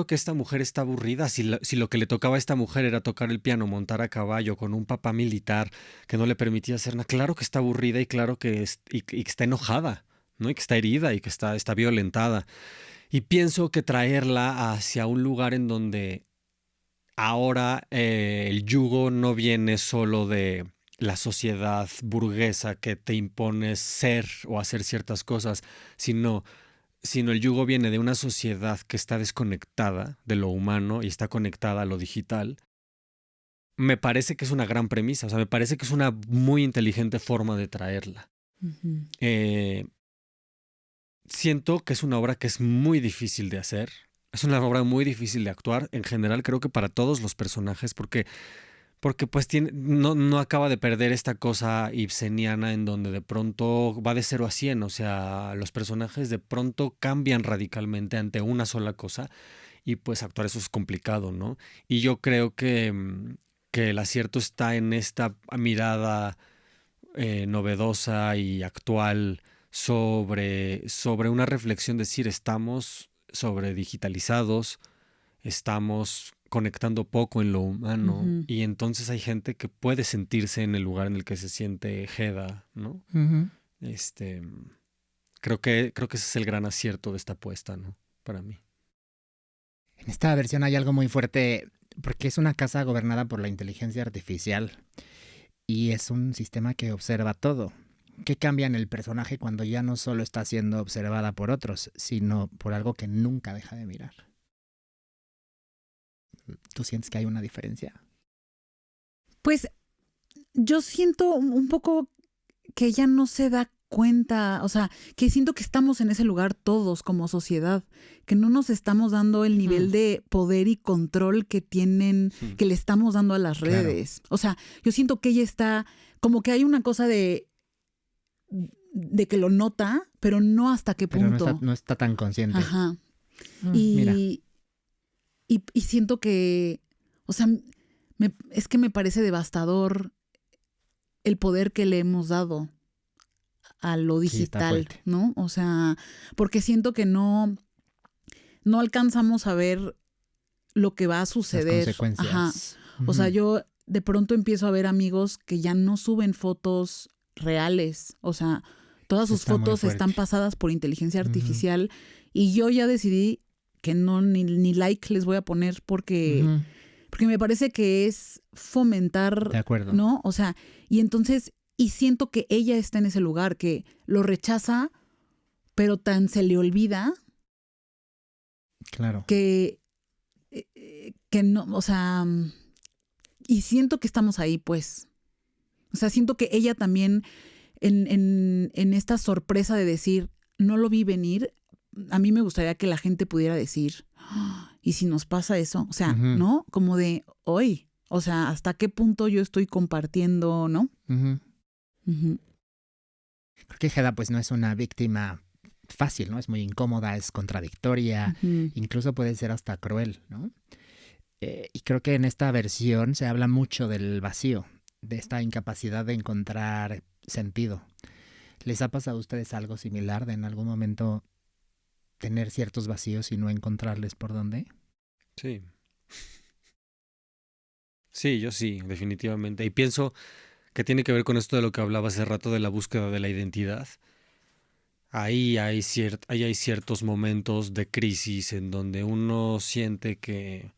que esta mujer está aburrida. Si lo que le tocaba a esta mujer era tocar el piano, montar a caballo con un papá militar que no le permitía hacer nada, claro que está aburrida y claro que está enojada, ¿no? Y que está herida y que está violentada. Y pienso que traerla hacia un lugar en donde ahora el yugo no viene solo de la sociedad burguesa que te impone ser o hacer ciertas cosas, sino el yugo viene de una sociedad que está desconectada de lo humano y está conectada a lo digital. Me parece que es una gran premisa, o sea, me parece que es una muy inteligente forma de traerla. Siento que es una obra que es muy difícil de hacer, es una obra muy difícil de actuar, en general creo que para todos los personajes, porque pues no acaba de perder esta cosa ibseniana en donde de pronto va de 0 a 100, o sea, los personajes de pronto cambian radicalmente ante una sola cosa y pues actuar eso es complicado, ¿no? Y yo creo que el acierto está en esta mirada novedosa y actual sobre una reflexión, decir, estamos sobre digitalizados, estamos conectando poco en lo humano y entonces hay gente que puede sentirse en el lugar en el que se siente Hedda, ¿no? Creo que ese es el gran acierto de esta apuesta, ¿no? Para mí. En esta versión hay algo muy fuerte porque es una casa gobernada por la inteligencia artificial y es un sistema que observa todo. ¿Qué cambia en el personaje cuando ya no solo está siendo observada por otros, sino por algo que nunca deja de mirar? ¿Tú sientes que hay una diferencia? Pues yo siento un poco que ella no se da cuenta, o sea, que siento que estamos en ese lugar todos como sociedad, que no nos estamos dando el nivel de poder y control que tienen, que le estamos dando a las redes. Claro. O sea, yo siento que ella está, como que hay una cosa de que lo nota, pero no hasta qué punto. Pero no está tan consciente. Ajá. Y siento que, o sea, es que me parece devastador el poder que le hemos dado a lo digital, sí, ¿no? O sea, porque siento que no alcanzamos a ver lo que va a suceder. Las consecuencias. Ajá. O sea, yo de pronto empiezo a ver amigos que ya no suben fotos reales. O sea, todas sus fotos están pasadas por inteligencia artificial y yo ya decidí que no ni like les voy a poner porque me parece que es fomentar, de acuerdo, ¿no? O sea, y entonces, y siento que ella está en ese lugar, que lo rechaza, pero tan se le olvida. Claro. Que no, o sea, y siento que estamos ahí, pues. O sea, siento que ella también en esta sorpresa de decir, no lo vi venir, a mí me gustaría que la gente pudiera decir, ¿y si nos pasa eso? O sea, ¿no? Como de hoy, o sea, ¿hasta qué punto yo estoy compartiendo, no? Creo que Hedda pues no es una víctima fácil, ¿no? Es muy incómoda, es contradictoria, incluso puede ser hasta cruel, ¿no? Y creo que en esta versión se habla mucho del vacío, de esta incapacidad de encontrar sentido. ¿Les ha pasado a ustedes algo similar de en algún momento tener ciertos vacíos y no encontrarles por dónde? Sí. Sí, yo sí, definitivamente. Y pienso que tiene que ver con esto de lo que hablaba hace rato de la búsqueda de la identidad. Ahí hay ciertos momentos de crisis en donde uno siente que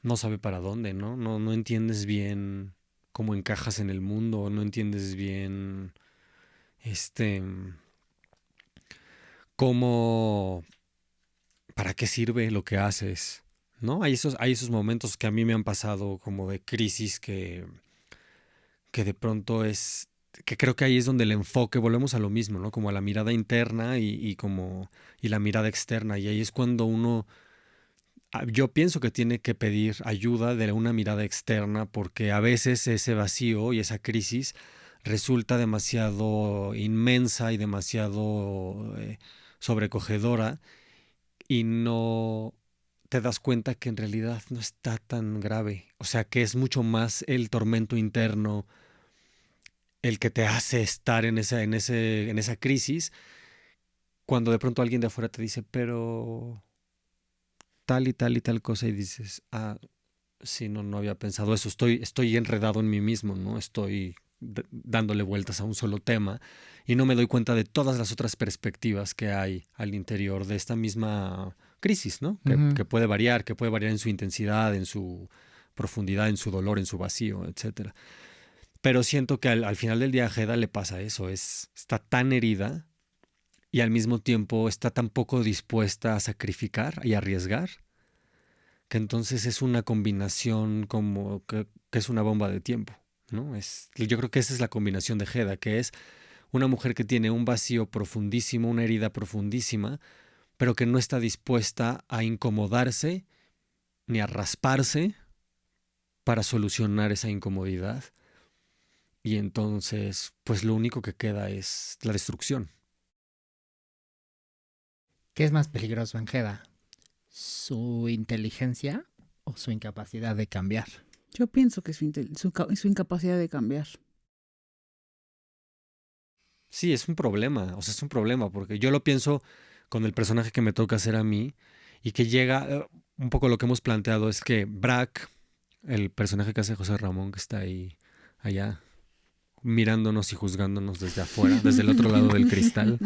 no sabe para dónde, ¿no? No entiendes bien cómo encajas en el mundo, no entiendes bien, este, cómo, para qué sirve lo que haces, ¿no? Hay esos momentos que a mí me han pasado como de crisis que de pronto que creo que ahí es donde el enfoque, volvemos a lo mismo, ¿no? Como a la mirada interna y la mirada externa. Y ahí es cuando yo pienso que tiene que pedir ayuda de una mirada externa, porque a veces ese vacío y esa crisis resulta demasiado inmensa y demasiado sobrecogedora, y no te das cuenta que en realidad no está tan grave. O sea, que es mucho más el tormento interno el que te hace estar en esa crisis, cuando de pronto alguien de afuera te dice, pero tal y tal y tal cosa, y dices, sí, no había pensado eso, estoy enredado en mí mismo, ¿no? Estoy dándole vueltas a un solo tema y no me doy cuenta de todas las otras perspectivas que hay al interior de esta misma crisis, ¿no? Que puede variar en su intensidad, en su profundidad, en su dolor, en su vacío, etcétera. Pero siento que al final del día a Hedda le pasa eso, está tan herida y al mismo tiempo está tan poco dispuesta a sacrificar y arriesgar, que entonces es una combinación como que es una bomba de tiempo, ¿no? Yo creo que esa es la combinación de Hedda, que es una mujer que tiene un vacío profundísimo, una herida profundísima, pero que no está dispuesta a incomodarse ni a rasparse para solucionar esa incomodidad. Y entonces, pues lo único que queda es la destrucción. ¿Qué es más peligroso en Hedda? ¿Su inteligencia o su incapacidad de cambiar? Yo pienso que su incapacidad de cambiar. Sí, es un problema, o sea, es un problema, porque yo lo pienso con el personaje que me toca hacer a mí, y que llega, un poco lo que hemos planteado es que Brack, el personaje que hace José Ramón, que está ahí, allá, mirándonos y juzgándonos desde afuera, desde el otro lado del cristal.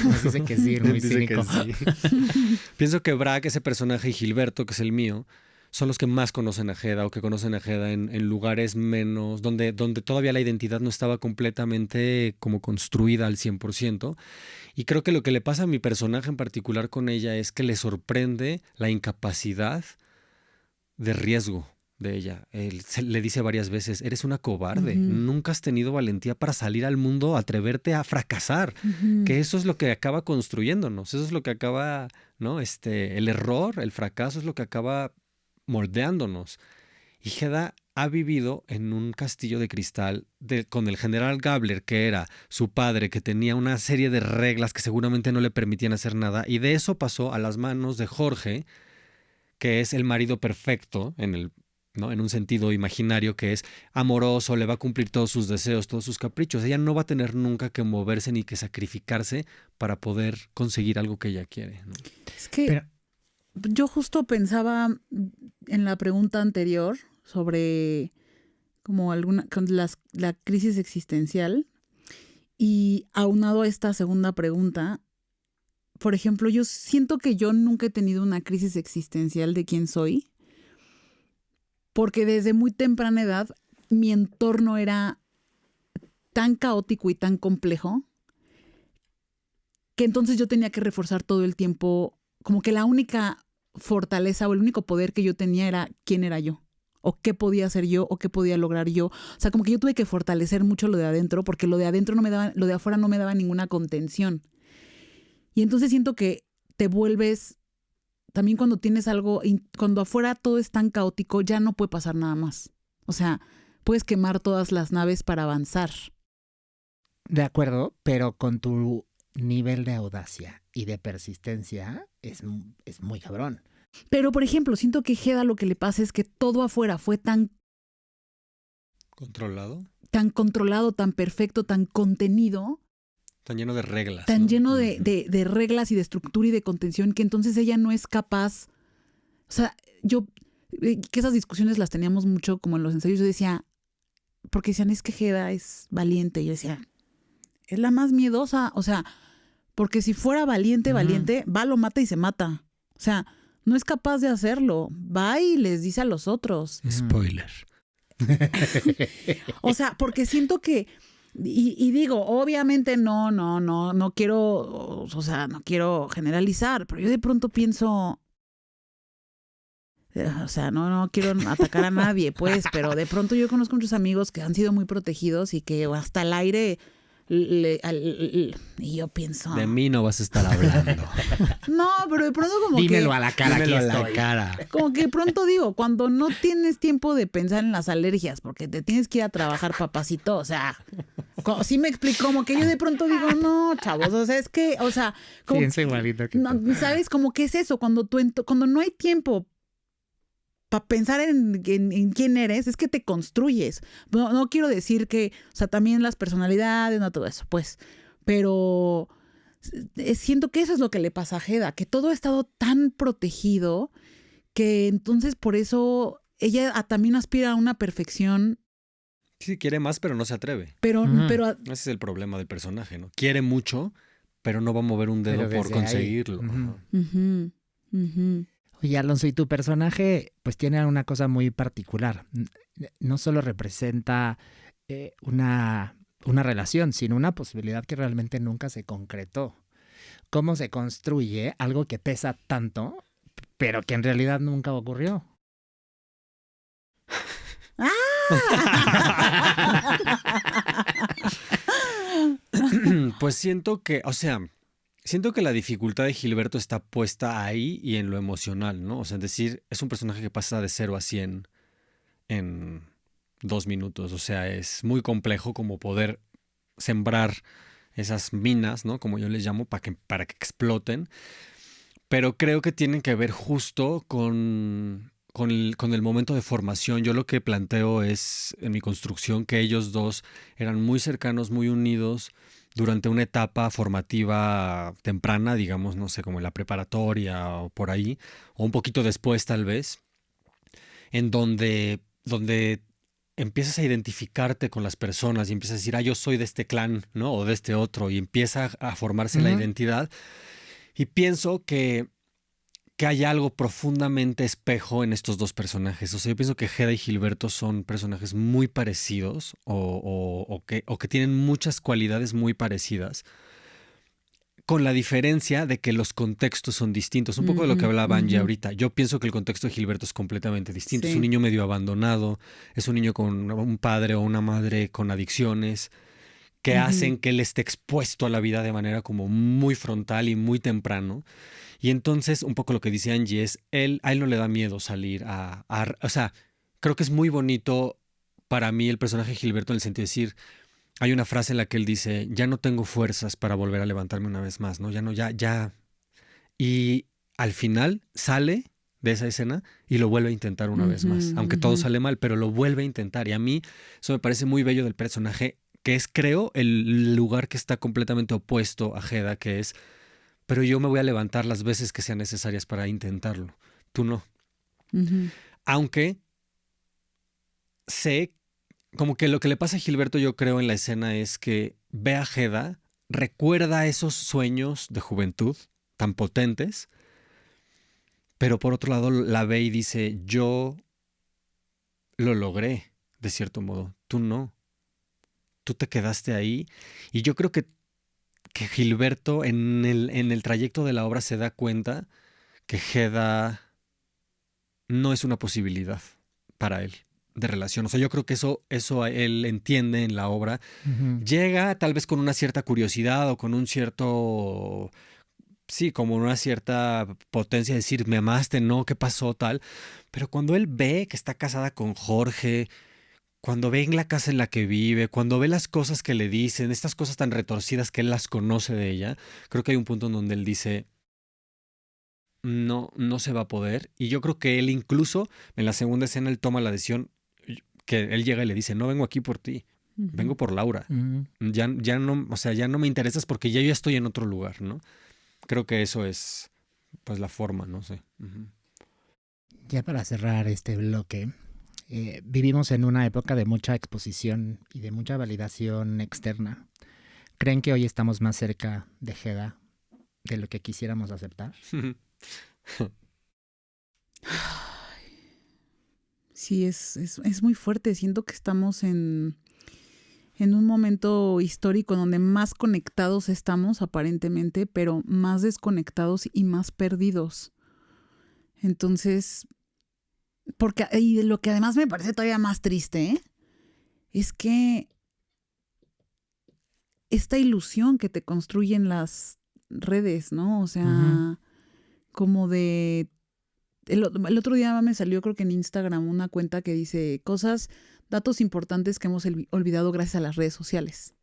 Nos dice que sí, muy Dice cínico. que sí. Pienso que Brack, ese personaje, y Gilberto, que es el mío, son los que más conocen a Hedda, o que conocen a Hedda en lugares menos, donde todavía la identidad no estaba completamente como construida al 100%. Y creo que lo que le pasa a mi personaje en particular con ella es que le sorprende la incapacidad de riesgo de ella. Él le dice varias veces, eres una cobarde, nunca has tenido valentía para salir al mundo, atreverte a fracasar, que eso es lo que acaba construyéndonos, eso es lo que acaba, ¿no? El error, el fracaso es lo que acaba moldeándonos. Y Hedda ha vivido en un castillo de cristal con el general Gabler, que era su padre, que tenía una serie de reglas que seguramente no le permitían hacer nada, y de eso pasó a las manos de Jorge, que es el marido perfecto ¿no? En un sentido imaginario, que es amoroso, le va a cumplir todos sus deseos, todos sus caprichos. Ella no va a tener nunca que moverse ni que sacrificarse para poder conseguir algo que ella quiere, ¿no? Es que yo justo pensaba en la pregunta anterior sobre como la crisis existencial, y aunado a esta segunda pregunta, por ejemplo, yo siento que yo nunca he tenido una crisis existencial de quién soy, porque desde muy temprana edad mi entorno era tan caótico y tan complejo que entonces yo tenía que reforzar todo el tiempo, como que la única fortaleza o el único poder que yo tenía era quién era yo, o qué podía hacer yo, o qué podía lograr yo. O sea, como que yo tuve que fortalecer mucho lo de adentro, porque lo de adentro lo de afuera no me daba ninguna contención. Y entonces siento que te vuelves, también cuando tienes algo, cuando afuera todo es tan caótico, ya no puede pasar nada más. O sea, puedes quemar todas las naves para avanzar. De acuerdo, pero con tu nivel de audacia y de persistencia es muy cabrón. Pero, por ejemplo, siento que Hedda lo que le pasa es que todo afuera fue tan ¿Controlado? tan controlado, tan perfecto, tan contenido, Tan lleno de reglas. tan ¿no? lleno de reglas y de estructura y de contención, que entonces ella no es capaz. O sea, que esas discusiones las teníamos mucho como en los ensayos. Yo decía, porque decían, es que Hedda es valiente. Y yo decía, es la más miedosa. O sea, porque si fuera valiente, va, lo mata y se mata. O sea, no es capaz de hacerlo. Va y les dice a los otros. Spoiler. O sea, porque siento que, y digo, obviamente no quiero, o sea, no quiero generalizar, pero yo de pronto pienso, o sea, no quiero atacar a nadie, pues, pero de pronto yo conozco muchos amigos que han sido muy protegidos y que hasta el aire, y yo pienso... De mí no vas a estar hablando. No, pero de pronto como Dímelo que... a la cara. Dímelo aquí a la estoy. cara. Como que pronto digo, cuando no tienes tiempo de pensar en las alergias, porque te tienes que ir a trabajar, papacito, o sea, sí me explico, como que yo de pronto digo, no, chavos, o sea, es que, o sea, como, Piensa igualito que no, tú. ¿sabes? Como que es eso, cuando no hay tiempo para pensar en quién eres, es que te construyes. No quiero decir que, o sea, también las personalidades, no todo eso, pues, pero siento que eso es lo que le pasa a Hedda, que todo ha estado tan protegido que entonces por eso ella también aspira a una perfección. Sí, quiere más, pero no se atreve. Pero Ese es el problema del personaje, ¿no? Quiere mucho, pero no va a mover un dedo por conseguirlo. Oye, Alonso, y tu personaje pues tiene una cosa muy particular. No solo representa una relación, sino una posibilidad que realmente nunca se concretó. ¿Cómo se construye algo que pesa tanto, pero que en realidad nunca ocurrió? Pues siento que la dificultad de Gilberto está puesta ahí y en lo emocional, ¿no? O sea, es decir, es un personaje que pasa de 0 a 100 en 2 minutos. O sea, es muy complejo como poder sembrar esas minas, ¿no? Como yo les llamo, para que exploten. Pero creo que tienen que ver justo con el momento de formación. Yo lo que planteo es, en mi construcción, que ellos dos eran muy cercanos, muy unidos durante una etapa formativa temprana, digamos, no sé, como en la preparatoria o por ahí, o un poquito después tal vez, en donde empiezas a identificarte con las personas y empiezas a decir, yo soy de este clan, ¿no? O de este otro, y empieza a formarse la identidad. Y pienso que hay algo profundamente espejo en estos dos personajes. O sea, yo pienso que Hedda y Gilberto son personajes muy parecidos o que tienen muchas cualidades muy parecidas, con la diferencia de que los contextos son distintos. Un poco de lo que hablaba Angie ahorita. Yo pienso que el contexto de Gilberto es completamente distinto. Sí. Es un niño medio abandonado, es un niño con un padre o una madre con adicciones que hacen que él esté expuesto a la vida de manera como muy frontal y muy temprano. Y entonces, un poco lo que dice Angie es, a él no le da miedo salir o sea, creo que es muy bonito para mí el personaje de Gilberto en el sentido de decir, hay una frase en la que él dice, ya no tengo fuerzas para volver a levantarme una vez más, ¿no? Ya. Y al final sale de esa escena y lo vuelve a intentar una vez más, aunque todo sale mal, pero lo vuelve a intentar. Y a mí eso me parece muy bello del personaje, que es, creo, el lugar que está completamente opuesto a Hedda, que es, pero yo me voy a levantar las veces que sean necesarias para intentarlo. Tú no. Aunque sé, como que lo que le pasa a Gilberto, yo creo, en la escena es que ve a Hedda, recuerda esos sueños de juventud tan potentes, pero por otro lado la ve y dice, yo lo logré, de cierto modo. Tú no. Tú te quedaste ahí. Y yo creo que Gilberto en el trayecto de la obra se da cuenta que Hedda no es una posibilidad para él de relación. O sea, yo creo que eso él entiende en la obra. Llega tal vez con una cierta curiosidad o con un cierto... Sí, como una cierta potencia de decir, me amaste, no, ¿qué pasó? Tal. Pero cuando él ve que está casada con Jorge, cuando ve en la casa en la que vive, cuando ve las cosas que le dicen, estas cosas tan retorcidas que él las conoce de ella, creo que hay un punto en donde él dice, no se va a poder. Y yo creo que él incluso, en la segunda escena, él toma la decisión que él llega y le dice, no vengo aquí por ti, vengo por Laura. Ya no, o sea, ya no me interesas porque ya yo estoy en otro lugar, ¿no? Creo que eso es, pues, la forma, no sé. Ya para cerrar este bloque, vivimos en una época de mucha exposición y de mucha validación externa. ¿Creen que hoy estamos más cerca de Hedda de lo que quisiéramos aceptar? Sí, es muy fuerte. Siento que estamos en un momento histórico donde más conectados estamos aparentemente, pero más desconectados y más perdidos. Entonces, y lo que además me parece todavía más triste, es que esta ilusión que te construyen las redes, ¿no? O sea, como de... El otro día me salió, creo que en Instagram, una cuenta que dice datos importantes que hemos olvidado gracias a las redes sociales.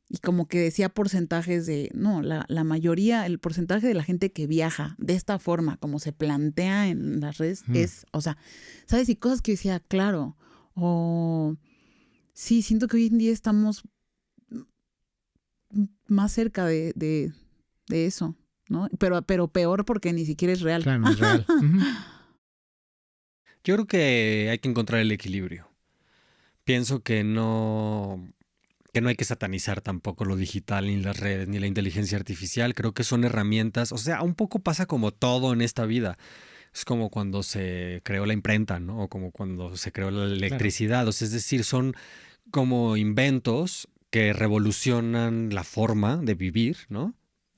Y como que decía porcentajes de, no, la mayoría, el porcentaje de la gente que viaja de esta forma, como se plantea en las redes, es, o sea, ¿sabes? Y cosas que decía, claro, sí, siento que hoy en día estamos más cerca de eso, ¿no? Pero peor porque ni siquiera es real. Claro, no es real. Yo creo que hay que encontrar el equilibrio. Pienso que no hay que satanizar tampoco lo digital, ni las redes, ni la inteligencia artificial. Creo que son herramientas. O sea, un poco pasa como todo en esta vida. Es como cuando se creó la imprenta, ¿no? O como cuando se creó la electricidad. Claro. O sea, es decir, son como inventos que revolucionan la forma de vivir, ¿no?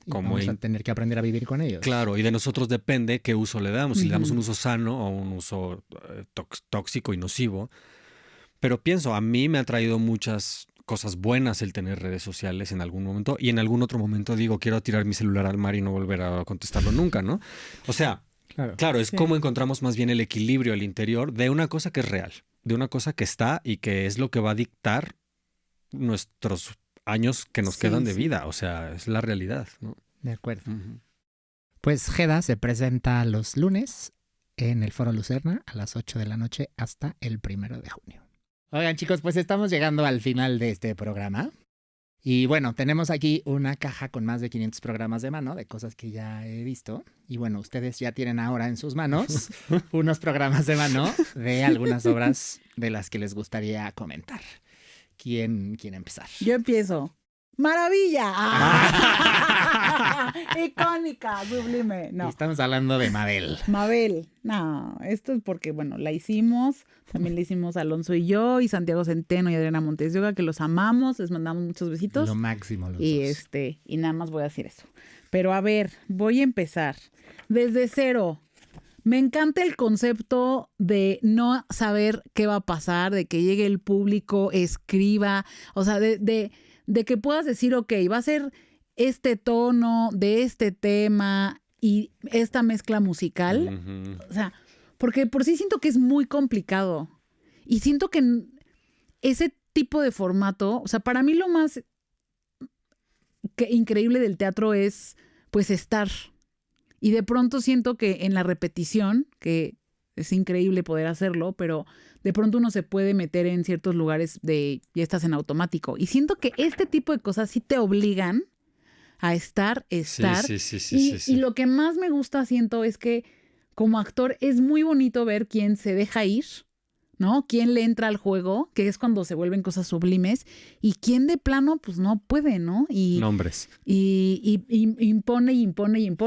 Como vamos a tener que aprender a vivir con ellos. Claro, y de nosotros depende qué uso le damos. Si le damos un uso sano o un uso tóxico y nocivo. Pero pienso, a mí me ha traído muchas cosas buenas el tener redes sociales en algún momento. Y en algún otro momento digo, quiero tirar mi celular al mar y no volver a contestarlo nunca, ¿no? O sea, claro, es como encontramos más bien el equilibrio al interior de una cosa que es real, de una cosa que está y que es lo que va a dictar nuestros años que nos quedan de vida. O sea, es la realidad, ¿no? De acuerdo. Pues Hedda se presenta los lunes en el Foro Lucerna a las 8 de la noche hasta el 1 de junio. Oigan, chicos, pues estamos llegando al final de este programa. Y bueno, tenemos aquí una caja con más de 500 programas de mano, de cosas que ya he visto. Y bueno, ustedes ya tienen ahora en sus manos unos programas de mano de algunas obras de las que les gustaría comentar. ¿Quién quiere empezar? Yo empiezo. ¡Maravilla! Icónica, sublime. No. Estamos hablando de Mabel. Mabel. No, esto es porque, bueno, la hicimos. También la hicimos Alonso y yo, y Santiago Centeno y Adriana Montes de Oca, que los amamos. Les mandamos muchos besitos. Lo máximo los y dos. Y nada más voy a decir eso. Pero a ver, voy a empezar. Desde cero. Me encanta el concepto de no saber qué va a pasar, de que llegue el público, escriba, o sea, de que puedas decir, ok, va a ser este tono de este tema y esta mezcla musical. O sea, porque por sí siento que es muy complicado. Y siento que ese tipo de formato, o sea, para mí lo más increíble del teatro es, pues, estar. Y de pronto siento que en la repetición, que es increíble poder hacerlo, pero de pronto uno se puede meter en ciertos lugares de ya estás en automático. Y siento que este tipo de cosas sí te obligan a estar. Sí. Y lo que más me gusta, siento, es que como actor es muy bonito ver quién se deja ir, ¿no? Quién le entra al juego, que es cuando se vuelven cosas sublimes, y quién de plano, pues no puede, ¿no? Nombres. Y impone.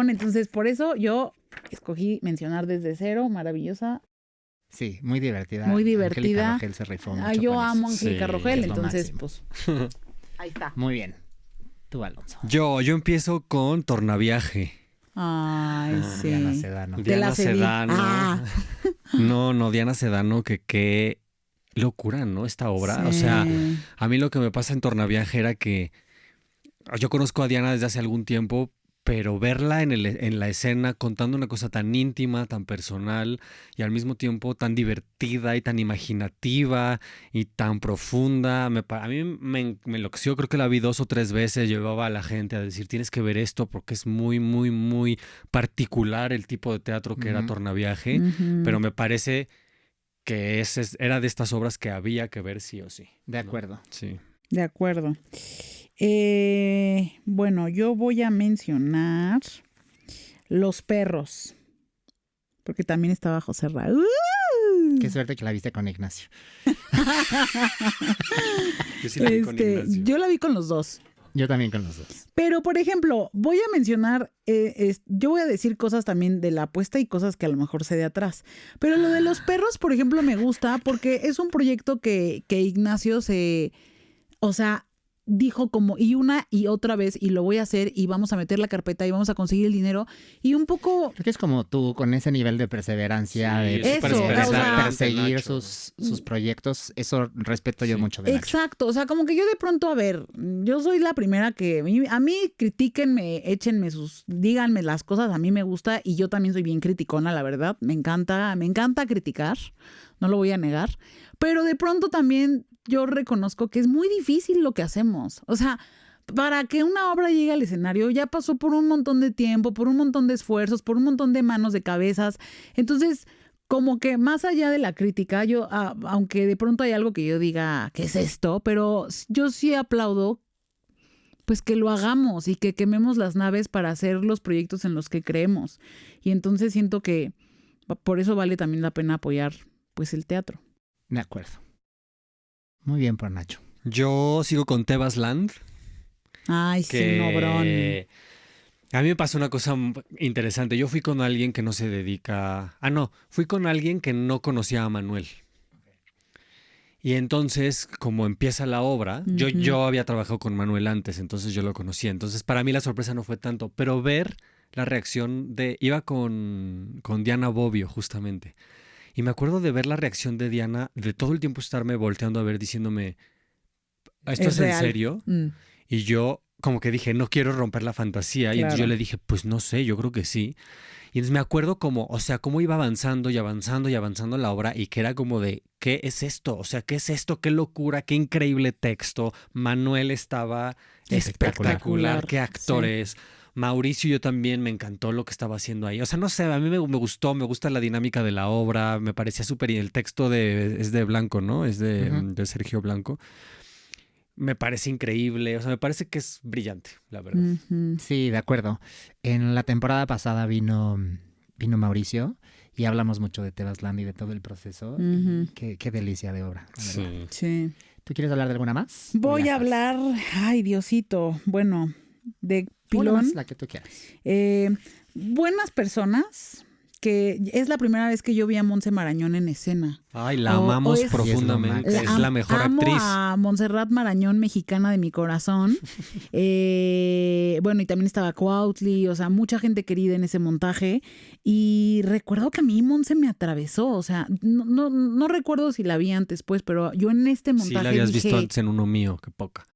Entonces, por eso yo escogí mencionar Desde Cero, maravillosa. Sí, muy divertida. Muy divertida. Angélica Rogel se rifó mucho yo amo a Angélica Rogel, entonces, pues ahí está. Muy bien. Tú, Alonso. Yo empiezo con Tornaviaje. Ay, sí. Diana Sedano. Diana Sedano. No, Diana Sedano, que qué locura, ¿no? Esta obra. Sí. O sea, a mí lo que me pasa en Tornaviaje era que yo conozco a Diana desde hace algún tiempo, pero verla en la escena contando una cosa tan íntima, tan personal y al mismo tiempo tan divertida y tan imaginativa y tan profunda, a mí me enloqueció. Creo que la vi 2 o 3 veces, llevaba a la gente a decir, tienes que ver esto porque es muy, muy, muy particular el tipo de teatro que era Tornaviaje, pero me parece que era de estas obras que había que ver sí o sí. De acuerdo. ¿No? Sí. De acuerdo. Bueno, yo voy a mencionar Los Perros, porque también estaba José Raúl. Qué suerte que la viste con Ignacio. Yo sí la vi con Ignacio. Yo la vi con los dos. Yo también con los dos. Pero, por ejemplo, voy a mencionar, yo voy a decir cosas también de la apuesta y cosas que a lo mejor sé de atrás. Pero lo de Los Perros, por ejemplo, me gusta porque es un proyecto que Ignacio dijo como y una y otra vez y lo voy a hacer y vamos a meter la carpeta y vamos a conseguir el dinero y un poco... Creo que es como tú con ese nivel de perseverancia, Sí, de perseguir Nacho. sus proyectos. Eso respeto yo mucho de Nacho. Exacto, o sea, como que yo de pronto, a ver, yo soy la primera que a mí critíquenme, échenme díganme las cosas, a mí me gusta y yo también soy bien criticona, la verdad, me encanta criticar, no lo voy a negar, pero de pronto también yo reconozco que es muy difícil lo que hacemos. O sea, para que una obra llegue al escenario ya pasó por un montón de tiempo, por un montón de esfuerzos, por un montón de manos, de cabezas. Entonces, como que más allá de la crítica, yo, aunque de pronto hay algo que yo diga, ¿qué es esto? Pero yo sí aplaudo pues que lo hagamos y que quememos las naves para hacer los proyectos en los que creemos. Y entonces siento que por eso vale también la pena apoyar pues el teatro. De acuerdo. Muy bien por Nacho. Yo sigo con Tebas Land. Ay, sí, nobrón. A mí me pasó una cosa interesante. Yo fui con alguien que no se dedica... fui con alguien que no conocía a Manuel. Y entonces, como empieza la obra, yo había trabajado con Manuel antes, entonces yo lo conocía. Entonces, para mí la sorpresa no fue tanto, pero ver la reacción Iba con Diana Bobbio, justamente. Y me acuerdo de ver la reacción de Diana, de todo el tiempo estarme volteando a ver, diciéndome, ¿esto es en serio? Y yo como que dije, no quiero romper la fantasía. Y entonces yo le dije, pues no sé, yo creo que sí. Y entonces me acuerdo cómo iba avanzando y avanzando y avanzando la obra y que era como de, ¿qué es esto? O sea, ¿qué es esto? ¡Qué locura! ¡Qué increíble texto! Manuel estaba espectacular. ¡Qué actores! Sí. Mauricio, yo también me encantó lo que estaba haciendo ahí. O sea, no sé, a mí me gustó, me gusta la dinámica de la obra, me parecía súper... Y el texto es de Blanco, ¿no? Es de Sergio Blanco. Me parece increíble, o sea, me parece que es brillante, la verdad. Sí, de acuerdo. En la temporada pasada vino Mauricio y hablamos mucho de Tebas Land y de todo el proceso. Qué delicia de obra. Sí. ¿Tú quieres hablar de alguna más? Voy a hablar, ay, Diosito, bueno, de Pilón. Una más, la que tú quieras. Buenas personas, que es la primera vez que yo vi a Montse Marañón en escena. Ay, la amamos profundamente. Es la mejor actriz. Amo a Montserrat Marañón, mexicana de mi corazón. Bueno, y también estaba Cuautli, o sea, mucha gente querida en ese montaje. Y recuerdo que a mí Montse me atravesó, o sea, no recuerdo si la vi antes, pues, pero yo en este montaje sí, la habías visto antes en uno mío, qué poca.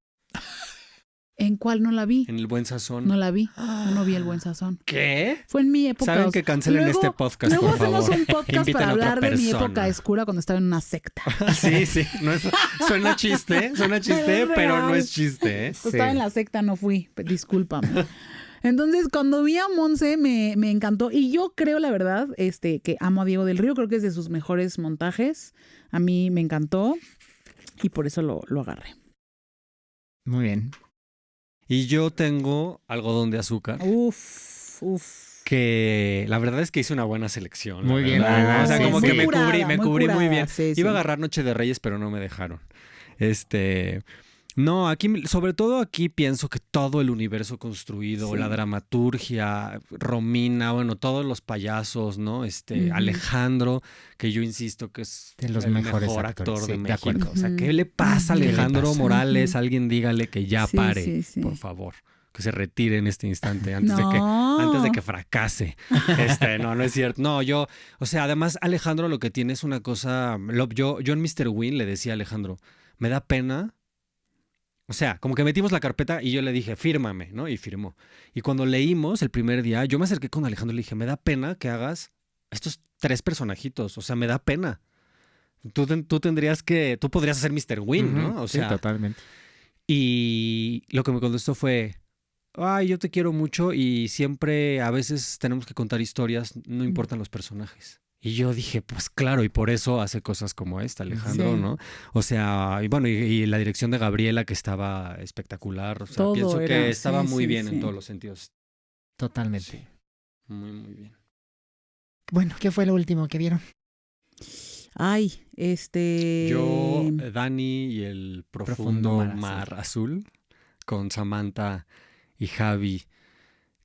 ¿En cuál no la vi? En El Buen Sazón. No la vi. No vi El Buen Sazón. ¿Qué? Fue en mi época. Saben que cancelen este podcast, por favor. Luego hacemos un podcast para hablar de mi persona. época oscura cuando estaba en una secta. Sí. Suena chiste, pero no es chiste. Pues estaba en la secta, no fui. Discúlpame. Entonces, cuando vi a Montse, me encantó. Y yo creo, la verdad, que amo a Diego del Río. Creo que es de sus mejores montajes. A mí me encantó. Y por eso lo agarré. Muy bien. Y yo tengo Algodón de Azúcar. Uf. Que la verdad es que hice una buena selección. Muy bien. O sea, como que me cubrí muy bien. Sí. Iba a agarrar Noche de Reyes, pero no me dejaron. No, aquí, sobre todo aquí pienso que todo el universo construido, la dramaturgia, Romina, bueno, todos los payasos, ¿no? Alejandro, que yo insisto que es de los el mejor actor de sí, México. De o sea, ¿qué le pasa a Alejandro Morales? Alguien dígale que ya pare, sí. por favor. Que se retire en este instante antes de que fracase. No es cierto. No, o sea, además Alejandro lo que tiene es una cosa, yo en Mr. Win le decía a Alejandro, me da pena. O sea, como que metimos la carpeta y yo le dije, fírmame, ¿no? Y firmó. Y cuando leímos el primer día, yo me acerqué con Alejandro y le dije, me da pena que hagas estos 3 personajitos. O sea, me da pena. Tú podrías hacer Mr. Win, ¿no? O sea, sí, totalmente. Y lo que me contestó fue, ay, yo te quiero mucho y siempre a veces tenemos que contar historias, no importan los personajes. Y yo dije, pues claro, y por eso hace cosas como esta, Alejandro, ¿no? O sea, y bueno, y la dirección de Gabriela, que estaba espectacular. O sea, Todo pienso era, que estaba muy bien sí. en todos los sentidos. Totalmente. Sí, muy, muy bien. Bueno, ¿qué fue lo último que vieron? Ay, Yo, Dani y el profundo mar azul, con Samantha y Javi,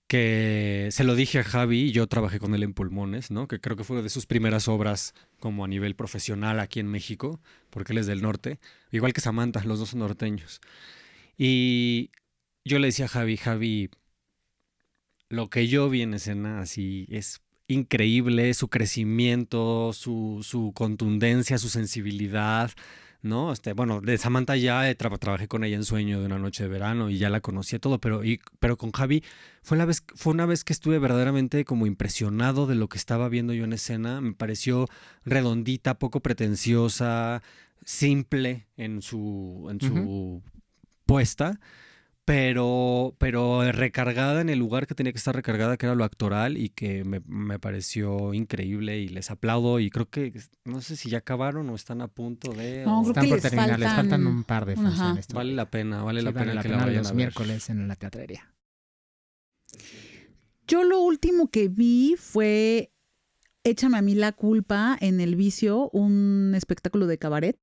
que se lo dije a Javi, yo trabajé con él en Pulmones, ¿no? Que creo que fue de sus primeras obras como a nivel profesional aquí en México, porque él es del norte, igual que Samantha, los dos son norteños. Y yo le decía a Javi, lo que yo vi en escena así es increíble, su crecimiento, su contundencia, su sensibilidad, ¿no? Bueno, de Samantha ya trabajé con ella en Sueño de una noche de verano y ya la conocía todo, pero con Javi fue una vez que estuve verdaderamente como impresionado de lo que estaba viendo yo en escena. Me pareció redondita, poco pretenciosa, simple en su puesta. Pero recargada en el lugar que tenía que estar recargada, que era lo actoral, y que me pareció increíble y les aplaudo. Y creo que, no sé si ya acabaron o están a punto de... No, creo Están que por les terminar, les faltan un par de Ajá. funciones. Vale la pena que la vayan los a ver. miércoles en la teatrería. Yo lo último que vi fue Échame a mí la culpa en El Vicio, un espectáculo de cabaret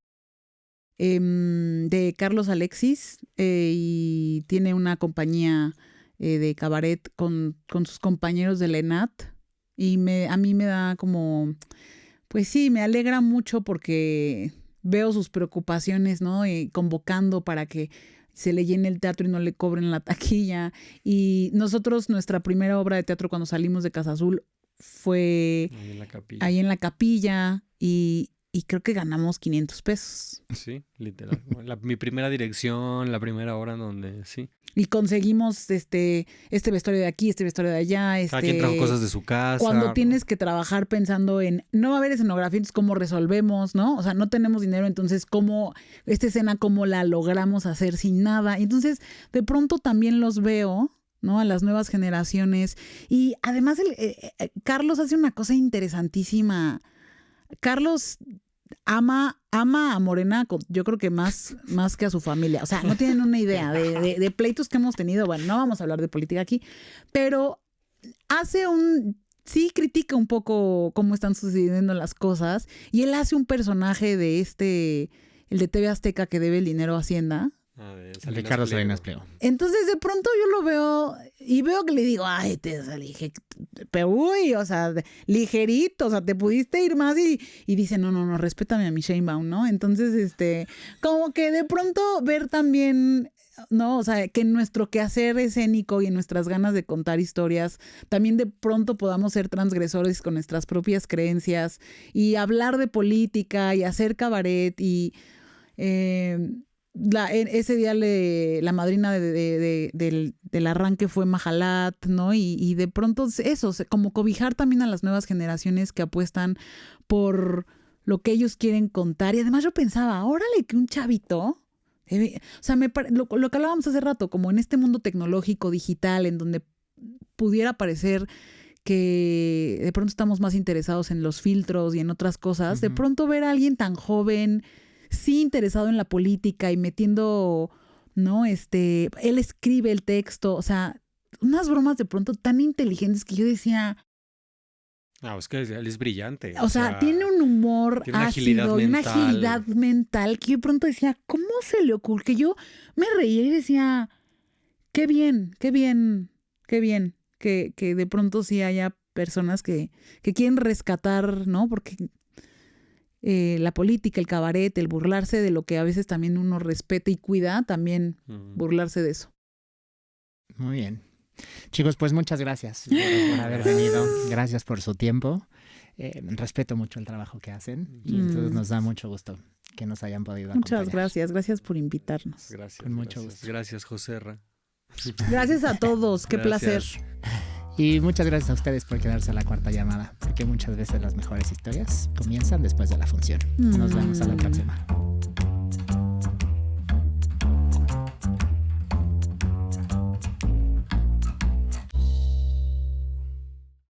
de Carlos Alexis, y tiene una compañía de cabaret con sus compañeros de la ENAT, y a mí me da como, pues sí, me alegra mucho porque veo sus preocupaciones, ¿no? Convocando para que se le llene el teatro y no le cobren la taquilla. Y nosotros, nuestra primera obra de teatro cuando salimos de Casa Azul fue ahí en la capilla, y creo que ganamos 500 pesos. Sí, literal. Mi primera dirección, la primera hora en donde, sí. Y conseguimos este vestuario de aquí, este vestuario de allá. Cada quien trajo cosas de su casa. Cuando tienes que trabajar pensando en, no va a haber escenografía, entonces ¿cómo resolvemos, no? O sea, no tenemos dinero, entonces esta escena, ¿cómo la logramos hacer sin nada? Y entonces, de pronto también los veo, ¿no? A las nuevas generaciones. Y además, Carlos hace una cosa interesantísima. Carlos ama a Morena, yo creo que más que a su familia. O sea, no tienen una idea de pleitos que hemos tenido. Bueno, no vamos a hablar de política aquí, pero sí critica un poco cómo están sucediendo las cosas, y él hace un personaje de el de TV Azteca, que debe el dinero a Hacienda. El de Carlos Salinas Pliego. Entonces de pronto yo lo veo y veo que le digo, ay, pero uy, o sea, ligerito, o sea, te pudiste ir más, y dice, no, respétame a mi Sheinbaum, ¿no? Entonces, como que de pronto ver también, ¿no? O sea, que en nuestro quehacer escénico y en nuestras ganas de contar historias, también de pronto podamos ser transgresores con nuestras propias creencias y hablar de política y hacer cabaret y... ese día la madrina del arranque fue Majalat, ¿no? Y de pronto eso, como cobijar también a las nuevas generaciones que apuestan por lo que ellos quieren contar. Y además yo pensaba, órale, que un chavito, o sea, lo que hablábamos hace rato, como en este mundo tecnológico, digital, en donde pudiera parecer que de pronto estamos más interesados en los filtros y en otras cosas, de pronto ver a alguien tan joven, sí interesado en la política y metiendo, ¿no? Él escribe el texto, o sea, unas bromas de pronto tan inteligentes que yo decía... Es que él es brillante. O sea, tiene un humor ácido y una agilidad mental que yo de pronto decía, ¿cómo se le ocurre? Que yo me reía y decía, qué bien, que de pronto sí haya personas que quieren rescatar, ¿no? Porque... la política, el cabaret, el burlarse de lo que a veces también uno respeta y cuida, también burlarse de eso. Muy bien. Chicos, pues muchas gracias por haber venido. Gracias por su tiempo. Respeto mucho el trabajo que hacen y entonces nos da mucho gusto que nos hayan podido acompañar. Muchas gracias por invitarnos. Gracias. Con mucho gusto. Gracias, Joserra. Gracias a todos, qué placer. Y muchas gracias a ustedes por quedarse a la cuarta llamada, porque muchas veces las mejores historias comienzan después de la función. Nos vemos a la próxima.